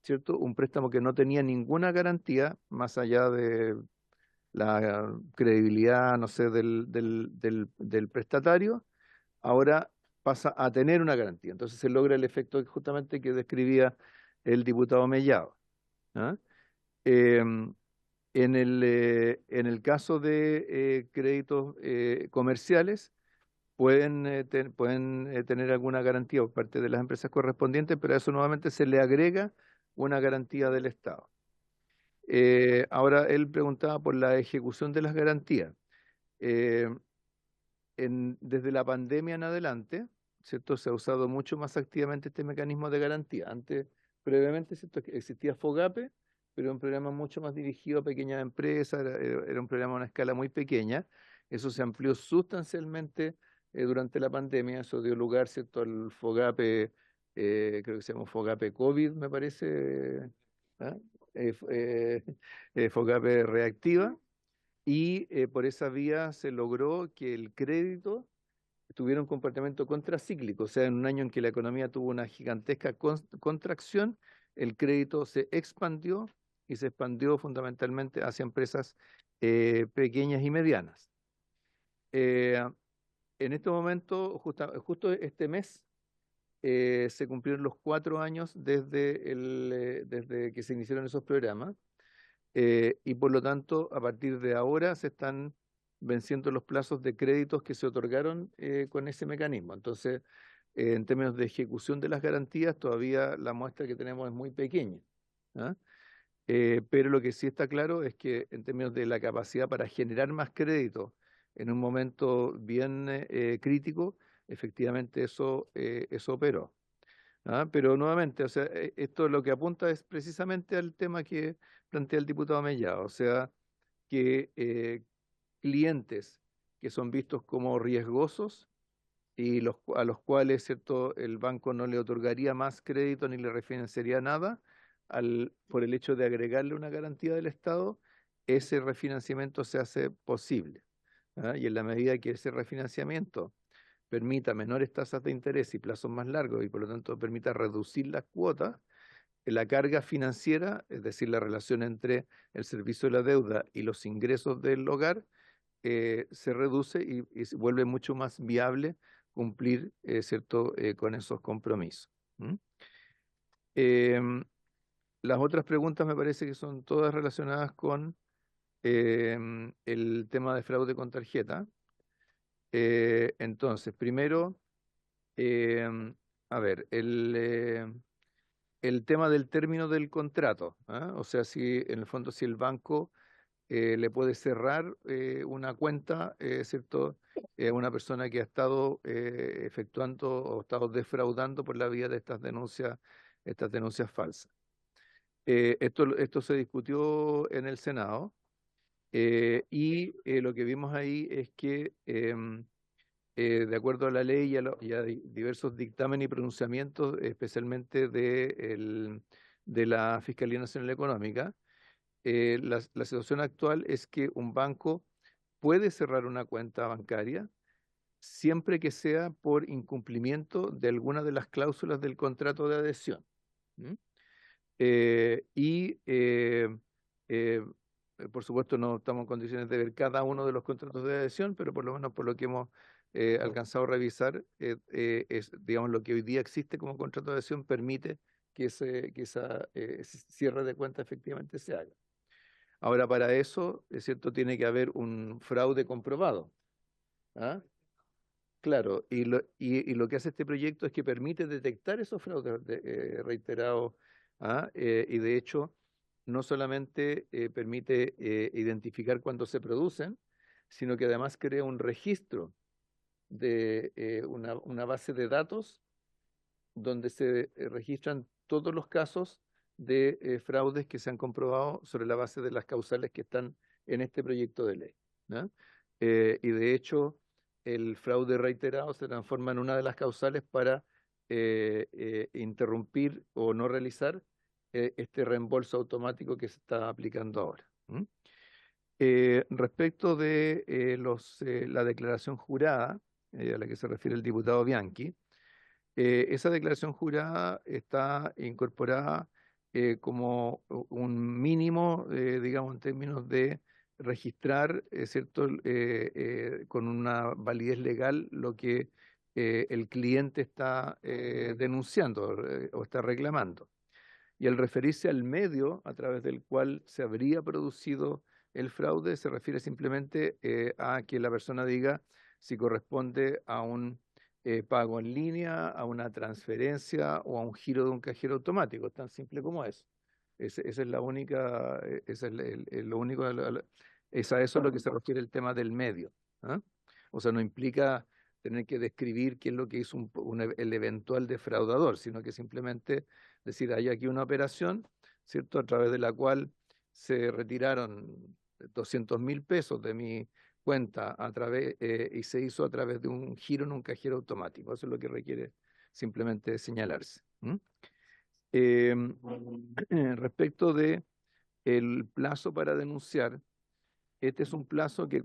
¿cierto? Un préstamo que no tenía ninguna garantía, más allá de la credibilidad, no sé, del prestatario, ahora pasa a tener una garantía. Entonces se logra el efecto justamente que describía el diputado Mellado. En el caso de créditos comerciales, pueden tener alguna garantía por parte de las empresas correspondientes, pero a eso nuevamente se le agrega una garantía del Estado. Ahora él preguntaba por la ejecución de las garantías. Desde la pandemia en adelante, ¿cierto? Se ha usado mucho más activamente este mecanismo de garantía. Antes, previamente, ¿cierto? Existía FOGAPE, pero un programa mucho más dirigido a pequeñas empresas, era un programa a una escala muy pequeña. Eso se amplió sustancialmente durante la pandemia. Eso dio lugar, ¿cierto?, al FOGAPE, creo que se llama FOGAPE COVID, me parece, ¿ah? FOGAPE reactiva. Y por esa vía se logró que el crédito tuviera un comportamiento contracíclico, o sea, en un año en que la economía tuvo una gigantesca contracción, el crédito se expandió y se expandió fundamentalmente hacia empresas pequeñas y medianas. En este momento, justo este mes, se cumplieron los 4 años desde que se iniciaron esos programas. Y por lo tanto, a partir de ahora se están venciendo los plazos de créditos que se otorgaron con ese mecanismo. Entonces, en términos de ejecución de las garantías, todavía la muestra que tenemos es muy pequeña. Pero lo que sí está claro es que en términos de la capacidad para generar más crédito en un momento bien crítico, efectivamente eso operó. Pero nuevamente, o sea, esto lo que apunta es precisamente al tema que plantea el diputado Mellado, o sea, que clientes que son vistos como riesgosos y a los cuales, ¿cierto?, el banco no le otorgaría más crédito ni le refinanciaría nada, por el hecho de agregarle una garantía del Estado, ese refinanciamiento se hace posible. Y en la medida que ese refinanciamiento permita menores tasas de interés y plazos más largos y por lo tanto permita reducir las cuotas, la carga financiera, es decir, la relación entre el servicio de la deuda y los ingresos del hogar, se reduce y se vuelve mucho más viable cumplir ¿cierto? Con esos compromisos. Las otras preguntas me parece que son todas relacionadas con el tema de fraude con tarjeta. Entonces, primero, a ver, el tema del término del contrato, ¿ah? O sea, si en el fondo si el banco le puede cerrar una cuenta, ¿cierto? A una persona que ha estado efectuando o estado defraudando por la vía de estas denuncias falsas. Esto se discutió en el Senado y lo que vimos ahí es que de acuerdo a la ley y a diversos dictámenes y pronunciamientos, especialmente de la Fiscalía Nacional Económica, la situación actual es que un banco puede cerrar una cuenta bancaria siempre que sea por incumplimiento de alguna de las cláusulas del contrato de adhesión. ¿M? Y por supuesto no estamos en condiciones de ver cada uno de los contratos de adhesión, pero por lo menos por lo que hemos alcanzado a revisar, es, digamos, lo que hoy día existe como contrato de adhesión permite que esa cierre de cuenta efectivamente se haga. Ahora, para eso, es cierto, tiene que haber un fraude comprobado. ¿Ah? Claro, y lo que hace este proyecto es que permite detectar esos fraudes reiterados, ¿ah? Y de hecho, no solamente permite identificar cuándo se producen, sino que además crea un registro de una base de datos donde se registran todos los casos de fraudes que se han comprobado sobre la base de las causales que están en este proyecto de ley, ¿no? Y de hecho, el fraude reiterado se transforma en una de las causales para interrumpir o no realizar este reembolso automático que se está aplicando ahora. Respecto de la declaración jurada, a la que se refiere el diputado Bianchi, esa declaración jurada está incorporada como un mínimo, digamos, en términos de registrar, ¿cierto? Con una validez legal lo que el cliente está denunciando o está reclamando. Y al referirse al medio a través del cual se habría producido el fraude, se refiere simplemente a que la persona diga si corresponde a un pago en línea, a una transferencia o a un giro de un cajero automático, tan simple como eso. Esa es la única, esa es lo único, es a eso a lo que se refiere el tema del medio. ¿Ah? O sea, no implica tener que describir qué es lo que hizo el eventual defraudador, sino que simplemente decir, hay aquí una operación, ¿cierto?, a través de la cual se retiraron 200.000 pesos de mi cuenta y se hizo a través de un giro en un cajero automático. Eso es lo que requiere simplemente señalarse. Respecto de el plazo para denunciar, este es un plazo que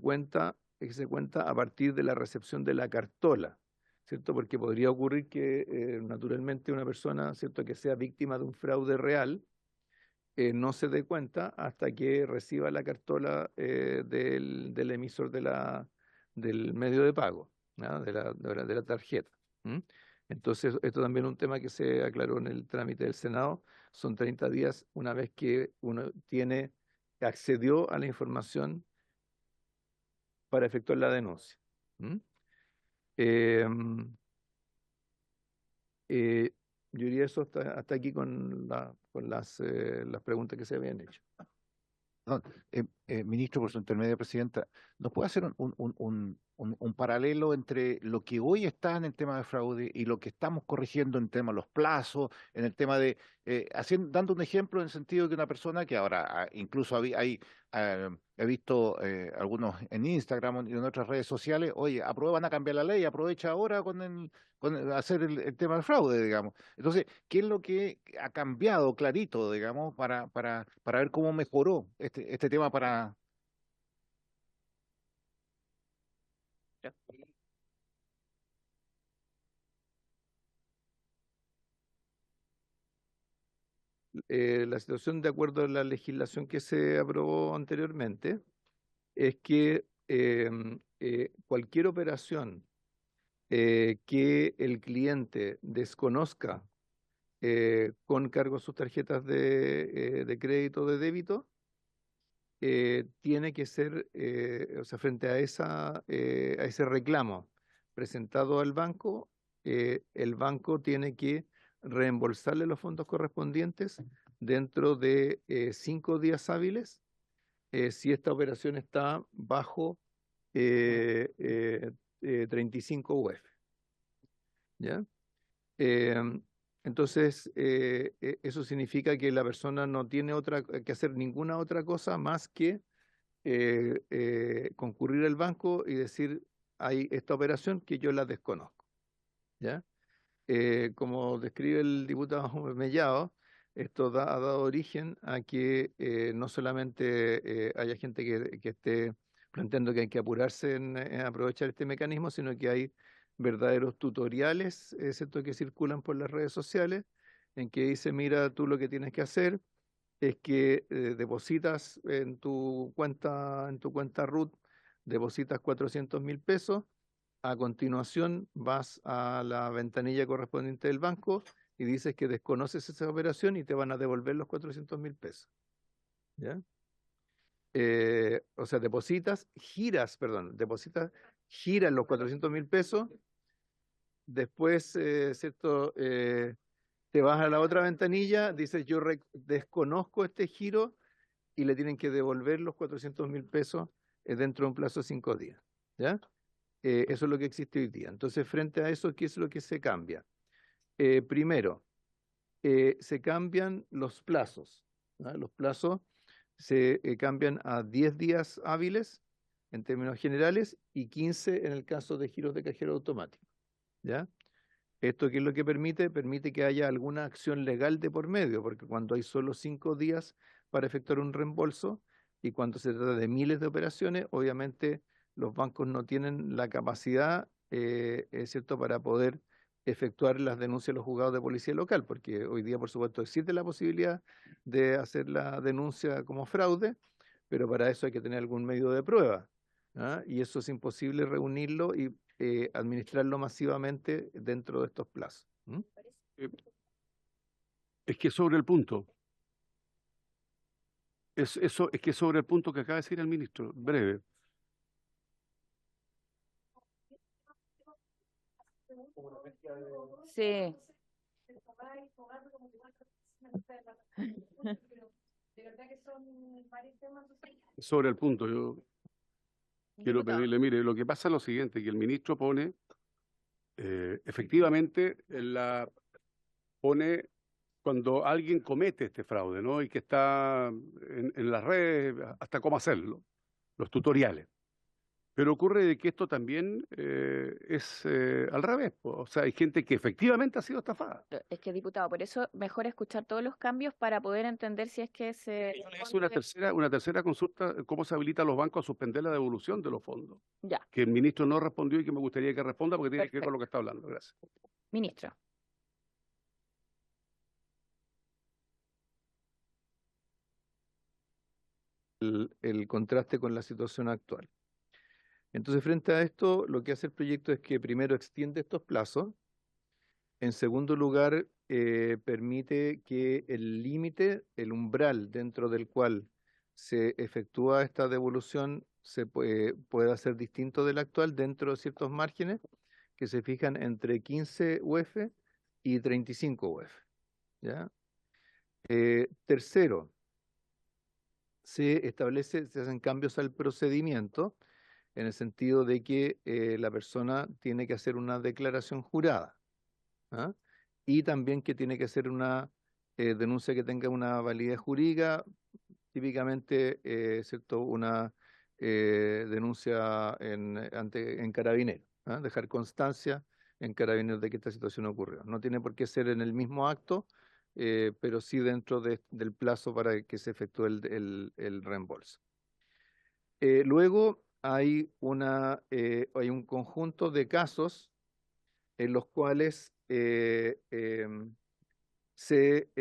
se cuenta a partir de la recepción de la cartola, ¿cierto? Porque podría ocurrir que naturalmente una persona, ¿cierto?, que sea víctima de un fraude real, no se dé cuenta hasta que reciba la cartola del emisor del medio de pago, ¿no? de la tarjeta. Entonces, esto también es un tema que se aclaró en el trámite del Senado. Son 30 días una vez que uno accedió a la información para efectuar la denuncia. Yo diría eso hasta aquí con las preguntas que se habían hecho. No, ministro, por su intermedio, presidenta, ¿nos puede hacer un paralelo entre lo que hoy está en el tema de fraude y lo que estamos corrigiendo en el tema de los plazos, en el tema de, dando un ejemplo en el sentido de que una persona que ahora incluso he visto algunos en Instagram y en otras redes sociales, oye, van a cambiar la ley, aprovecha ahora con hacer el tema del fraude, digamos. Entonces, ¿qué es lo que ha cambiado clarito, digamos, para ver cómo mejoró este tema para... La situación, de acuerdo a la legislación que se aprobó anteriormente, es que cualquier operación que el cliente desconozca con cargo a sus tarjetas de crédito o de débito, tiene que ser, o sea, frente a ese reclamo presentado al banco, el banco tiene que reembolsarle los fondos correspondientes dentro de 5 días hábiles, si esta operación está bajo 35 UF. ¿Ya? Entonces, eso significa que la persona no tiene que hacer ninguna otra cosa más que concurrir al banco y decir, hay esta operación que yo la desconozco. ¿Ya? Como describe el diputado Mellado, esto ha dado origen a que no solamente haya gente que esté planteando que hay que apurarse en aprovechar este mecanismo, sino que hay verdaderos tutoriales, ¿cierto?, que circulan por las redes sociales, en que dice, mira, tú lo que tienes que hacer es que depositas en tu cuenta RUT, depositas 400.000 pesos, a continuación vas a la ventanilla correspondiente del banco y dices que desconoces esa operación y te van a devolver los 400.000 pesos. ¿Ya? O sea, giras los 400.000 pesos, después, ¿cierto? Te vas a la otra ventanilla, dices yo desconozco este giro y le tienen que devolver los 400.000 pesos dentro de un plazo de 5 días. ¿Ya? Eso es lo que existe hoy día. Entonces, frente a eso, ¿qué es lo que se cambia? Primero, se cambian los plazos. ¿Ah? Los plazos se cambian a 10 días hábiles en términos generales y 15 en el caso de giros de cajero automático. ¿Ya? ¿Esto qué es lo que permite? Permite que haya alguna acción legal de por medio, porque cuando hay solo 5 días para efectuar un reembolso y cuando se trata de miles de operaciones, obviamente los bancos no tienen la capacidad, ¿cierto?, para poder efectuar las denuncias a los juzgados de policía local, porque hoy día, por supuesto, existe la posibilidad de hacer la denuncia como fraude, pero para eso hay que tener algún medio de prueba, ¿ah? Y eso es imposible reunirlo y administrarlo masivamente dentro de estos plazos. Es que sobre el punto, es que sobre el punto que acaba de decir el ministro, breve. Sí. Sobre el punto, yo quiero Diputado. pedirle, mire, lo que pasa es lo siguiente, que el ministro pone, efectivamente, pone cuando alguien comete este fraude, ¿no? Y que está en las redes, hasta cómo hacerlo, los tutoriales. Pero ocurre de que esto también es al revés, po. O sea, hay gente que efectivamente ha sido estafada. Es que, diputado, por eso mejor escuchar todos los cambios para poder entender si es que se... Es una tercera consulta, cómo se habilita a los bancos a suspender la devolución de los fondos. Ya, Que el ministro no respondió y que me gustaría que responda porque tiene que ver con perfecto. lo que está hablando. Gracias. Ministro. El contraste con la situación actual. Entonces, frente a esto, lo que hace el proyecto es que primero extiende estos plazos. En segundo lugar, permite que el límite, el umbral dentro del cual se efectúa esta devolución pueda ser distinto del actual dentro de ciertos márgenes que se fijan entre 15 UF y 35 UF. ¿Ya? Tercero, se hacen cambios al procedimiento en el sentido de que la persona tiene que hacer una declaración jurada, ¿ah? Y también que tiene que hacer una denuncia que tenga una validez jurídica, típicamente, ¿cierto?, una denuncia en Carabineros, ¿ah? Dejar constancia en Carabineros de que esta situación ocurrió. No tiene por qué ser en el mismo acto, pero sí dentro del plazo para que se efectúe el reembolso. Luego hay un conjunto de casos en los cuales se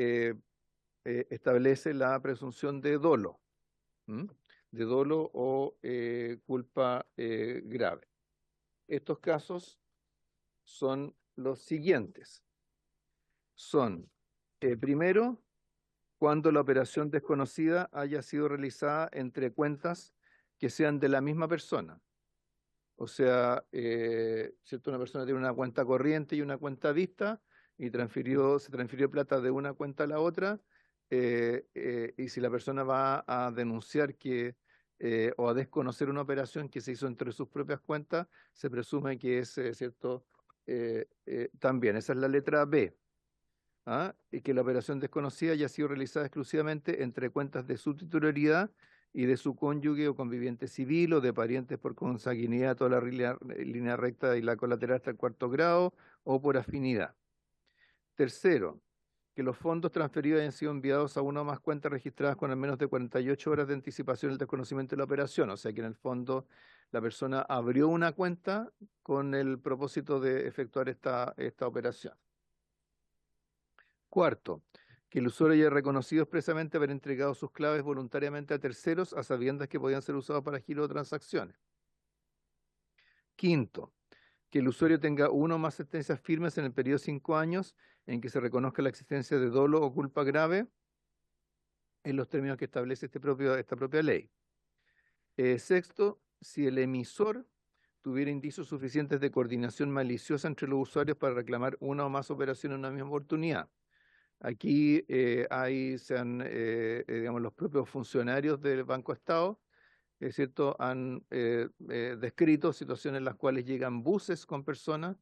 establece la presunción de dolo, de dolo o culpa grave. Estos casos son los siguientes. Son, primero, cuando la operación desconocida haya sido realizada entre cuentas que sean de la misma persona. O sea, ¿cierto? Una persona tiene una cuenta corriente y una cuenta vista y se transfirió plata de una cuenta a la otra, y si la persona va a denunciar o a desconocer una operación que se hizo entre sus propias cuentas, se presume que es, ¿cierto? También, esa es la letra B. ¿Ah? Y que la operación desconocida haya sido realizada exclusivamente entre cuentas de su titularidad y de su cónyuge o conviviente civil o de parientes por consanguinidad, toda la línea recta y la colateral hasta el cuarto grado o por afinidad. Tercero, que los fondos transferidos hayan sido enviados a una o más cuentas registradas con al menos de 48 horas de anticipación del desconocimiento de la operación. O sea que en el fondo la persona abrió una cuenta con el propósito de efectuar esta operación. Cuarto, que el usuario haya reconocido expresamente haber entregado sus claves voluntariamente a terceros a sabiendas que podían ser usados para giro de transacciones. Quinto, que el usuario tenga una o más sentencias firmes en el periodo de 5 años en que se reconozca la existencia de dolo o culpa grave en los términos que establece esta propia ley. Sexto, si el emisor tuviera indicios suficientes de coordinación maliciosa entre los usuarios para reclamar una o más operaciones en una misma oportunidad. Aquí digamos, los propios funcionarios del Banco Estado, es cierto, han descrito situaciones en las cuales llegan buses con personas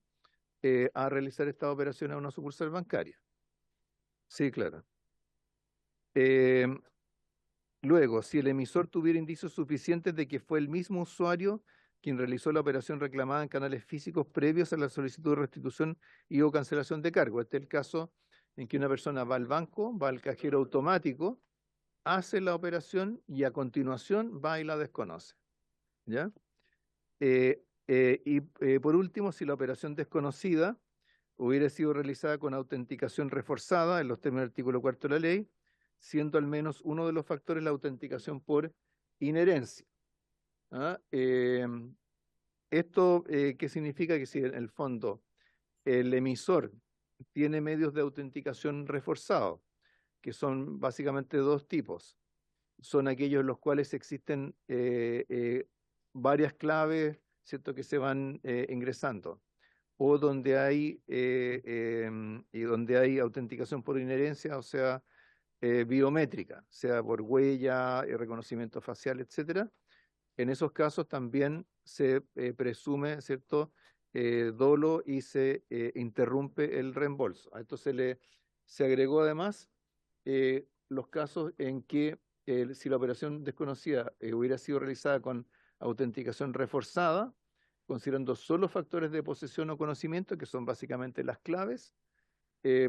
a realizar estas operaciones a una sucursal bancaria. Sí, claro. Luego, si el emisor tuviera indicios suficientes de que fue el mismo usuario quien realizó la operación reclamada en canales físicos previos a la solicitud de restitución y o cancelación de cargo. Este es el caso en que una persona va al banco, va al cajero automático, hace la operación y a continuación va y la desconoce. ¿Ya? Por último, si la operación desconocida hubiera sido realizada con autenticación reforzada en los términos del artículo 4 de la ley, siendo al menos uno de los factores la autenticación por inherencia. ¿Ah? ¿Esto qué significa? Que si en el fondo el emisor tiene medios de autenticación reforzados, que son básicamente dos tipos. Son aquellos en los cuales existen varias claves, ¿cierto?, que se van ingresando, o donde hay autenticación por inherencia, o sea, biométrica, sea por huella, reconocimiento facial, etcétera. En esos casos también se presume, ¿cierto?, dolo y se interrumpe el reembolso. A esto se agregó además los casos en que si la operación desconocida hubiera sido realizada con autenticación reforzada, considerando solo factores de posesión o conocimiento, que son básicamente las claves,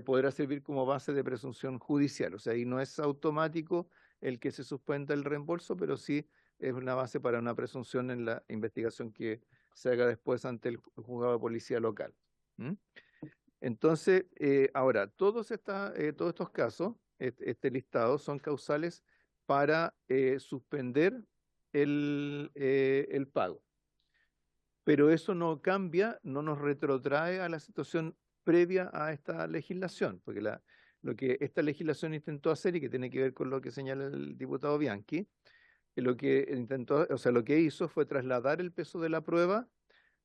podrá servir como base de presunción judicial. O sea, ahí no es automático el que se suspenda el reembolso, pero sí es una base para una presunción en la investigación que se haga después ante el juzgado de policía local. ¿Mm? Entonces, ahora, todos estos casos, este listado, son causales para suspender el pago. Pero eso no cambia, no nos retrotrae a la situación previa a esta legislación, porque lo que esta legislación intentó hacer, y que tiene que ver con lo que señala el diputado Bianchi, lo que hizo fue trasladar el peso de la prueba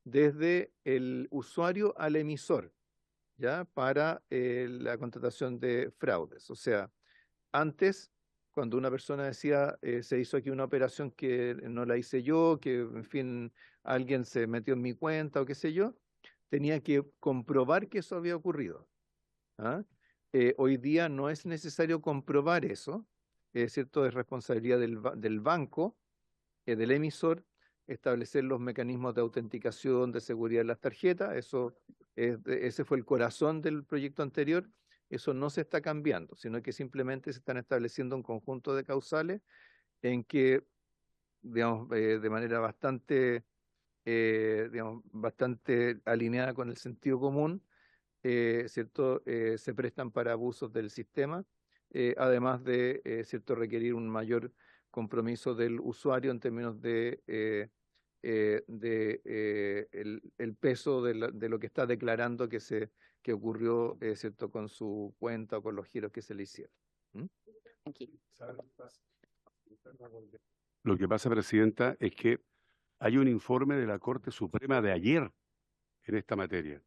desde el usuario al emisor, ¿ya?, para la contratación de fraudes. O sea, antes, cuando una persona decía, se hizo aquí una operación que no la hice yo, que en fin, alguien se metió en mi cuenta o qué sé yo, tenía que comprobar que eso había ocurrido. ¿Ah? Hoy día no es necesario comprobar eso, es cierto, es responsabilidad del banco, del emisor, establecer los mecanismos de autenticación, de seguridad de las tarjetas. Ese fue el corazón del proyecto anterior. Eso no se está cambiando, sino que simplemente se están estableciendo un conjunto de causales en que, digamos, de manera bastante alineada con el sentido común, ¿cierto? Se prestan para abusos del sistema, además de, ¿cierto?, requerir un mayor compromiso del usuario en términos de el peso de lo que está declarando que ocurrió, ¿cierto?, con su cuenta o con los giros que se le hicieron. ¿Mm? Aquí. Lo que pasa, Presidenta, es que hay un informe de la Corte Suprema de ayer en esta materia,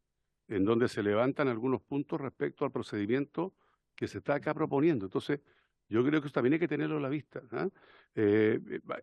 en donde se levantan algunos puntos respecto al procedimiento que se está acá proponiendo. Entonces, yo creo que eso también hay que tenerlo a la vista, ¿ah?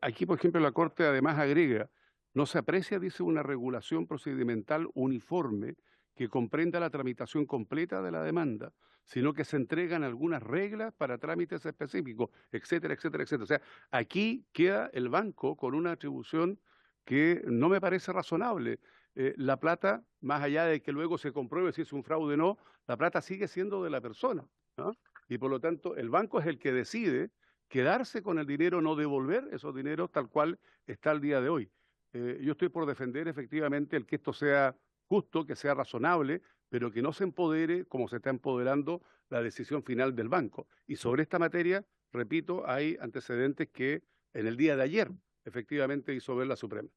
Aquí, por ejemplo, la Corte además agrega, no se aprecia, dice, una regulación procedimental uniforme que comprenda la tramitación completa de la demanda, sino que se entregan algunas reglas para trámites específicos, etcétera, etcétera, etcétera. O sea, aquí queda el banco con una atribución que no me parece razonable. La plata, más allá de que luego se compruebe si es un fraude o no, la plata sigue siendo de la persona, ¿no? Y por lo tanto, el banco es el que decide quedarse con el dinero, no devolver esos dineros tal cual está el día de hoy. Yo estoy por defender efectivamente el que esto sea justo, que sea razonable, pero que no se empodere como se está empoderando la decisión final del banco. Y sobre esta materia, repito, hay antecedentes que en el día de ayer efectivamente hizo ver la Suprema.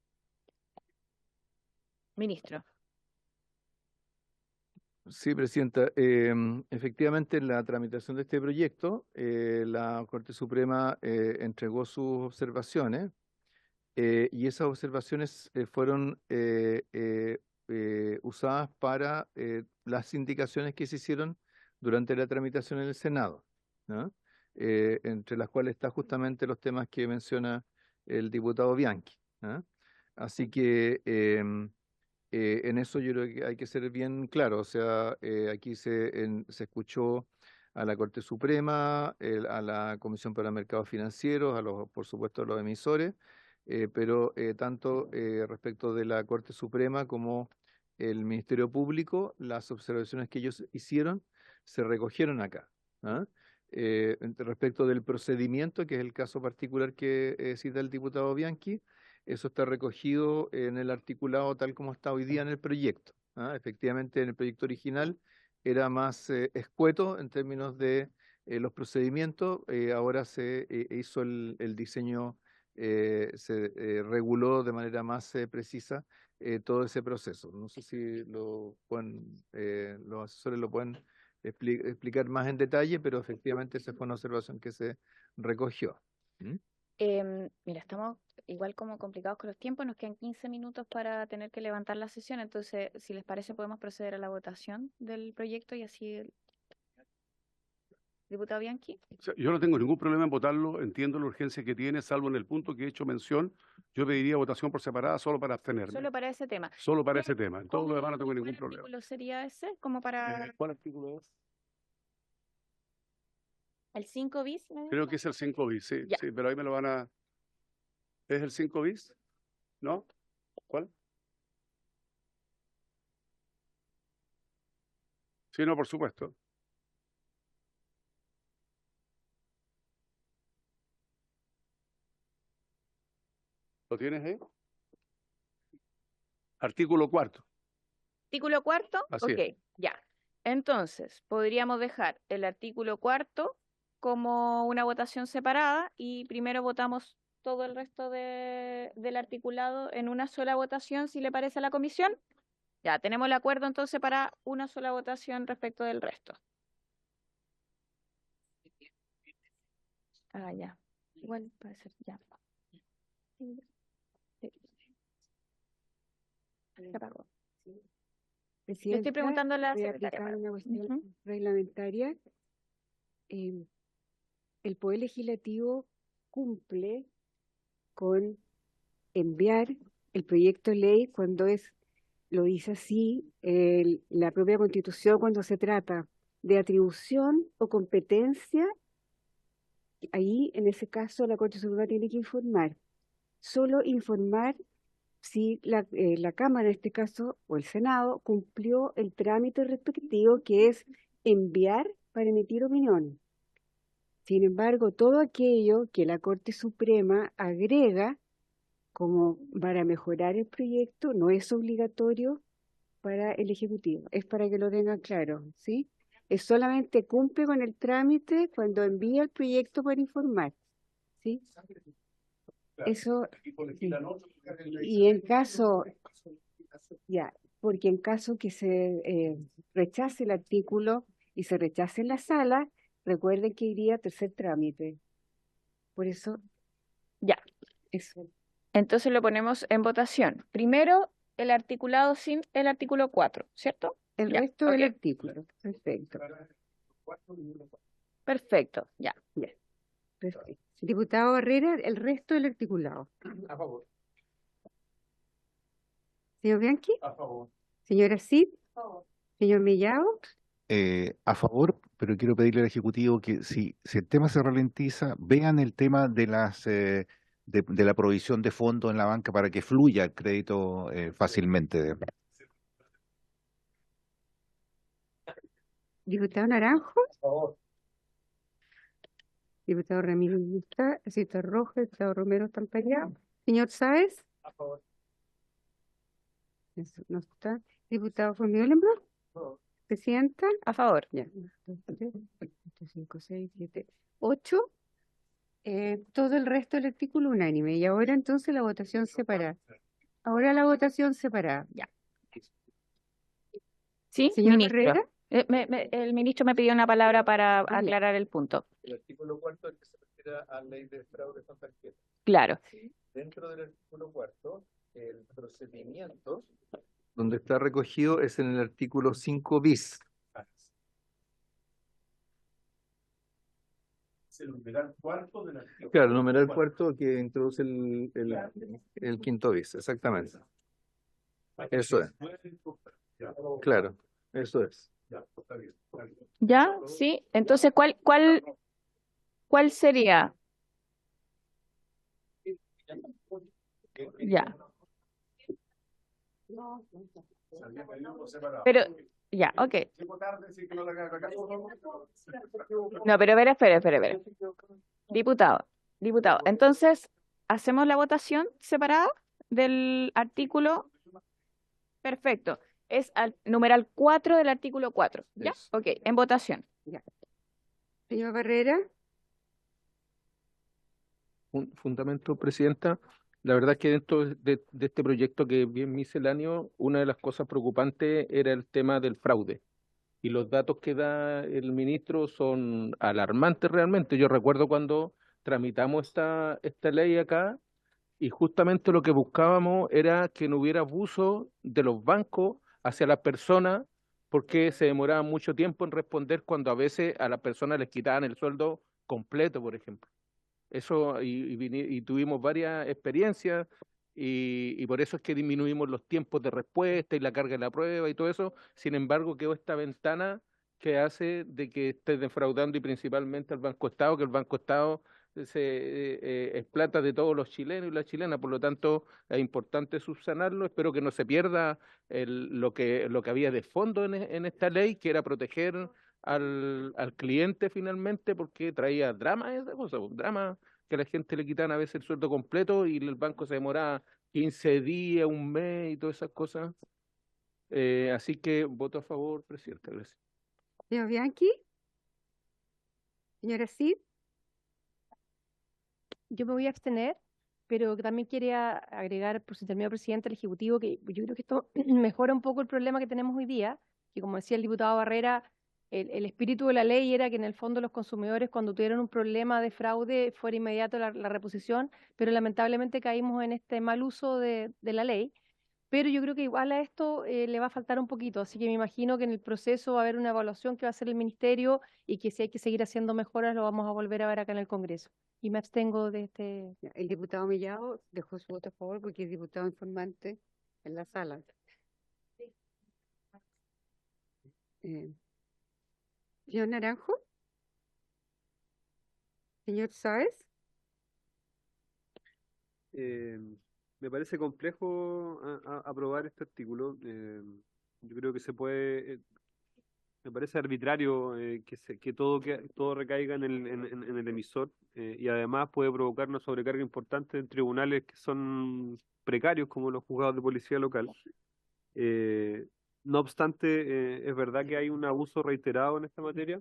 Ministro. Sí, Presidenta. Efectivamente, en la tramitación de este proyecto, la Corte Suprema entregó sus observaciones y esas observaciones fueron usadas para las indicaciones que se hicieron durante la tramitación en el Senado, ¿no? Entre las cuales están justamente los temas que menciona el diputado Bianchi, ¿no? Así que en eso yo creo que hay que ser bien claro. O sea, aquí se escuchó a la Corte Suprema, a la Comisión para Mercados Financieros, por supuesto a los emisores, pero tanto respecto de la Corte Suprema como el Ministerio Público, las observaciones que ellos hicieron se recogieron acá, ¿ah? Respecto del procedimiento, que es el caso particular que cita el diputado Bianchi, eso está recogido en el articulado tal como está hoy día en el proyecto, ¿ah? Efectivamente, en el proyecto original era más escueto en términos de los procedimientos. Ahora se hizo el diseño, se reguló de manera más precisa todo ese proceso. No sé si los asesores lo pueden explicar más en detalle, pero efectivamente esa fue una observación que se recogió. ¿Mm? Mira, estamos igual como complicados con los tiempos, nos quedan 15 minutos para tener que levantar la sesión, entonces, si les parece, podemos proceder a la votación del proyecto y así diputado Bianchi. O sea, yo no tengo ningún problema en votarlo, entiendo la urgencia que tiene, salvo en el punto que he hecho mención. Yo pediría votación por separada solo para abstenerme. Solo para ese tema. Solo para ese tema. En todo lo demás no tengo ningún problema. ¿Cuál artículo sería ese? Como para ¿Cuál artículo es? el 5 bis. Creo que es el 5 bis, sí, Ya. sí, pero ahí me lo van a... ¿Es el 5 bis? ¿No? ¿Cuál? Sí, no, por supuesto. ¿Lo tienes ahí? Artículo 4. Artículo 4. Así Ok, es. ya. Entonces, podríamos dejar el artículo 4 como una votación separada y primero votamos todo el resto del articulado en una sola votación, si le parece a la comisión. Ya, tenemos el acuerdo entonces para una sola votación respecto del resto. Ah, ya. Igual puede ser ya. Sí. Se apagó. Le estoy Presidenta, preguntando a la voy a secretaria. aplicar una cuestión Ujú. reglamentaria. El Poder Legislativo cumple con enviar el proyecto de ley cuando lo dice así, la propia Constitución, cuando se trata de atribución o competencia. Ahí, en ese caso, la Corte Suprema tiene que informar. Solo informar si la Cámara, en este caso, o el Senado, cumplió el trámite respectivo, que es enviar para emitir opinión. Sin embargo, todo aquello que la Corte Suprema agrega como para mejorar el proyecto no es obligatorio para el Ejecutivo. Es para que lo tengan claro, ¿sí? Es solamente cumple con el trámite cuando envía el proyecto para informar, ¿sí? Eso, sí. Y en caso, ya, porque en caso que se rechace el artículo y se rechace en la sala, recuerden que iría a tercer trámite. Por eso, Ya. eso. Entonces lo ponemos en votación. Primero, el articulado sin el artículo 4, ¿cierto? El Ya, resto del ok. artículo. Perfecto. Perfecto, ya. Ya, perfecto. Diputado Barrera, el resto del articulado. A favor. Señor Bianchi, A favor. señora Cid, señor Mellado, A favor, pero quiero pedirle al Ejecutivo que si el tema se ralentiza, vean el tema de de la provisión de fondos en la banca para que fluya el crédito fácilmente. diputado Naranjo, A favor. diputado Ramírez no está, diputado Rojas, diputado Romero están peleados. Señor Sáez, A favor. eso no está. Diputado Formiolembo, presidenta, A favor. ya. 1, 2, 3, 4, 5, 6, 7, 8. Todo el resto del artículo unánime. Y ahora entonces la votación separada. Ahora la votación separada. Ya. ¿Sí, Señor ministro? Barrera, El ministro me pidió una palabra para ya. aclarar el punto. El artículo 4 que se refiere a la ley de fraude con tarjeta. Claro. ¿Sí? Dentro del artículo 4, el procedimiento donde está recogido es en el artículo 5 bis. Es el numeral cuarto del artículo. Claro, el numeral cuarto que introduce el quinto bis, exactamente. Eso es. Ya, Claro, eso es. ya, está bien, está bien. ¿Ya? Sí. Entonces, ¿cuál sería? Ya. Sabía que había uno separado. Pero, ya, ok. Llego tarde, sí que no le haga caso. No, pero espera. Diputado. Entonces, ¿hacemos la votación separada del artículo? Perfecto. Es al numeral 4 del artículo 4. ¿Ya? Eso. Ok, en votación. Señor Barrera, Un fundamento, Presidenta. La verdad es que dentro de este proyecto que es bien misceláneo, una de las cosas preocupantes era el tema del fraude. Y los datos que da el ministro son alarmantes realmente. Yo recuerdo cuando tramitamos esta ley acá y justamente lo que buscábamos era que no hubiera abuso de los bancos hacia las personas porque se demoraban mucho tiempo en responder cuando a veces a las personas les quitaban el sueldo completo, por ejemplo. Eso, y tuvimos varias experiencias, y por eso es que disminuimos los tiempos de respuesta y la carga de la prueba y todo eso. Sin embargo, quedó esta ventana que hace de que esté defraudando y principalmente al Banco Estado, que el Banco Estado es plata de todos los chilenos y las chilenas, por lo tanto es importante subsanarlo. Espero que no se pierda lo que había de fondo en esta ley, que era proteger al cliente finalmente, porque traía drama esa cosa, drama que a la gente le quitan a veces el sueldo completo y el banco se demoraba 15 días, un mes y todas esas cosas. Así que voto a favor, Presidenta. Gracias. señor Bianchi, señora Cid, Yo me voy a abstener, pero también quería agregar, por si termino, presidente, al Ejecutivo, que yo creo que esto mejora un poco el problema que tenemos hoy día, que como decía el diputado Barrera, el espíritu de la ley era que en el fondo los consumidores cuando tuvieron un problema de fraude fuera inmediato la reposición, pero lamentablemente caímos en este mal uso de la ley. Pero yo creo que igual a esto le va a faltar un poquito, así que me imagino que en el proceso va a haber una evaluación que va a hacer el ministerio y que si hay que seguir haciendo mejoras lo vamos a volver a ver acá en el Congreso. Y me abstengo de este... ya, el diputado Mellado dejó su voto a favor porque es diputado informante en la sala. Señor Naranjo, señor Sáez, Me parece complejo aprobar este artículo. Yo creo que se puede, me parece arbitrario que todo recaiga en el emisor, y además puede provocar una sobrecarga importante en tribunales que son precarios como los juzgados de policía local. No obstante, es verdad que hay un abuso reiterado en esta materia.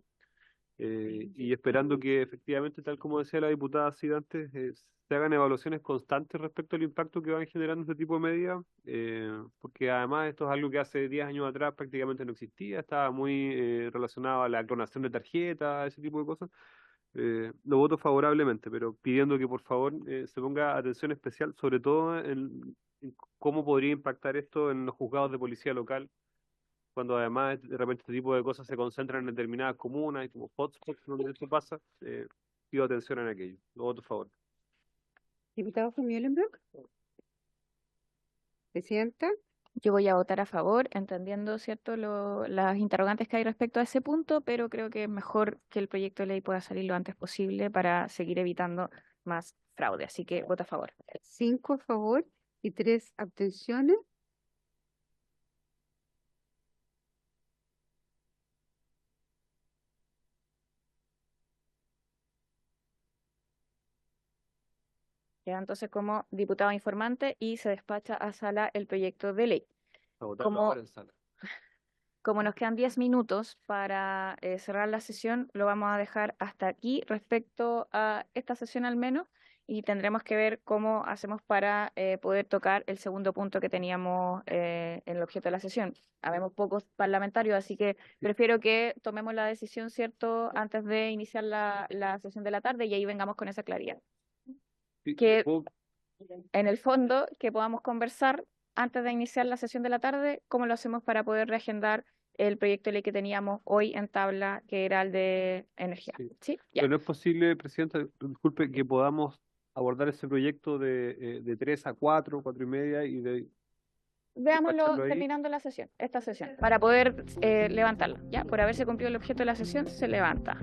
y esperando que efectivamente, tal como decía la diputada así antes, se hagan evaluaciones constantes respecto al impacto que van generando este tipo de medidas, porque además esto es algo que hace 10 años atrás prácticamente no existía, estaba muy relacionado a la clonación de tarjetas, ese tipo de cosas. Lo voto favorablemente, pero pidiendo que por favor se ponga atención especial, sobre todo en cómo podría impactar esto en los juzgados de policía local, cuando además de repente este tipo de cosas se concentran en determinadas comunas y como hotspots donde esto pasa, pido atención en aquello. Lo voto a favor. Diputado von Mühlenbrock. Presidenta. Yo voy a votar a favor, entendiendo, ¿cierto?, las interrogantes que hay respecto a ese punto, pero creo que es mejor que el proyecto de ley pueda salir lo antes posible para seguir evitando más fraude. Así que voto a favor. 5 a favor y 3 abstenciones. Queda entonces como diputado informante y se despacha a sala el proyecto de ley. A votarlo Como, ahora en sala. como nos quedan 10 minutos para cerrar la sesión, lo vamos a dejar hasta aquí respecto a esta sesión al menos, y tendremos que ver cómo hacemos para poder tocar el segundo punto que teníamos en el objeto de la sesión. Habemos pocos parlamentarios, así que prefiero que tomemos la decisión, ¿cierto?, antes de iniciar la sesión de la tarde y ahí vengamos con esa claridad. Sí, Que puedo- en el fondo, que podamos conversar antes de iniciar la sesión de la tarde, cómo lo hacemos para poder reagendar el proyecto de ley que teníamos hoy en tabla, que era el de energía. Sí. ¿Sí? Ya. Pero no es posible, Presidenta, disculpe, que podamos abordar ese proyecto de 3 a 4, 4 y media y de Veámoslo despacharlo ahí. terminando la sesión, esta sesión, para poder levantarla. ¿Ya? Por haberse cumplido el objeto de la sesión, se levanta.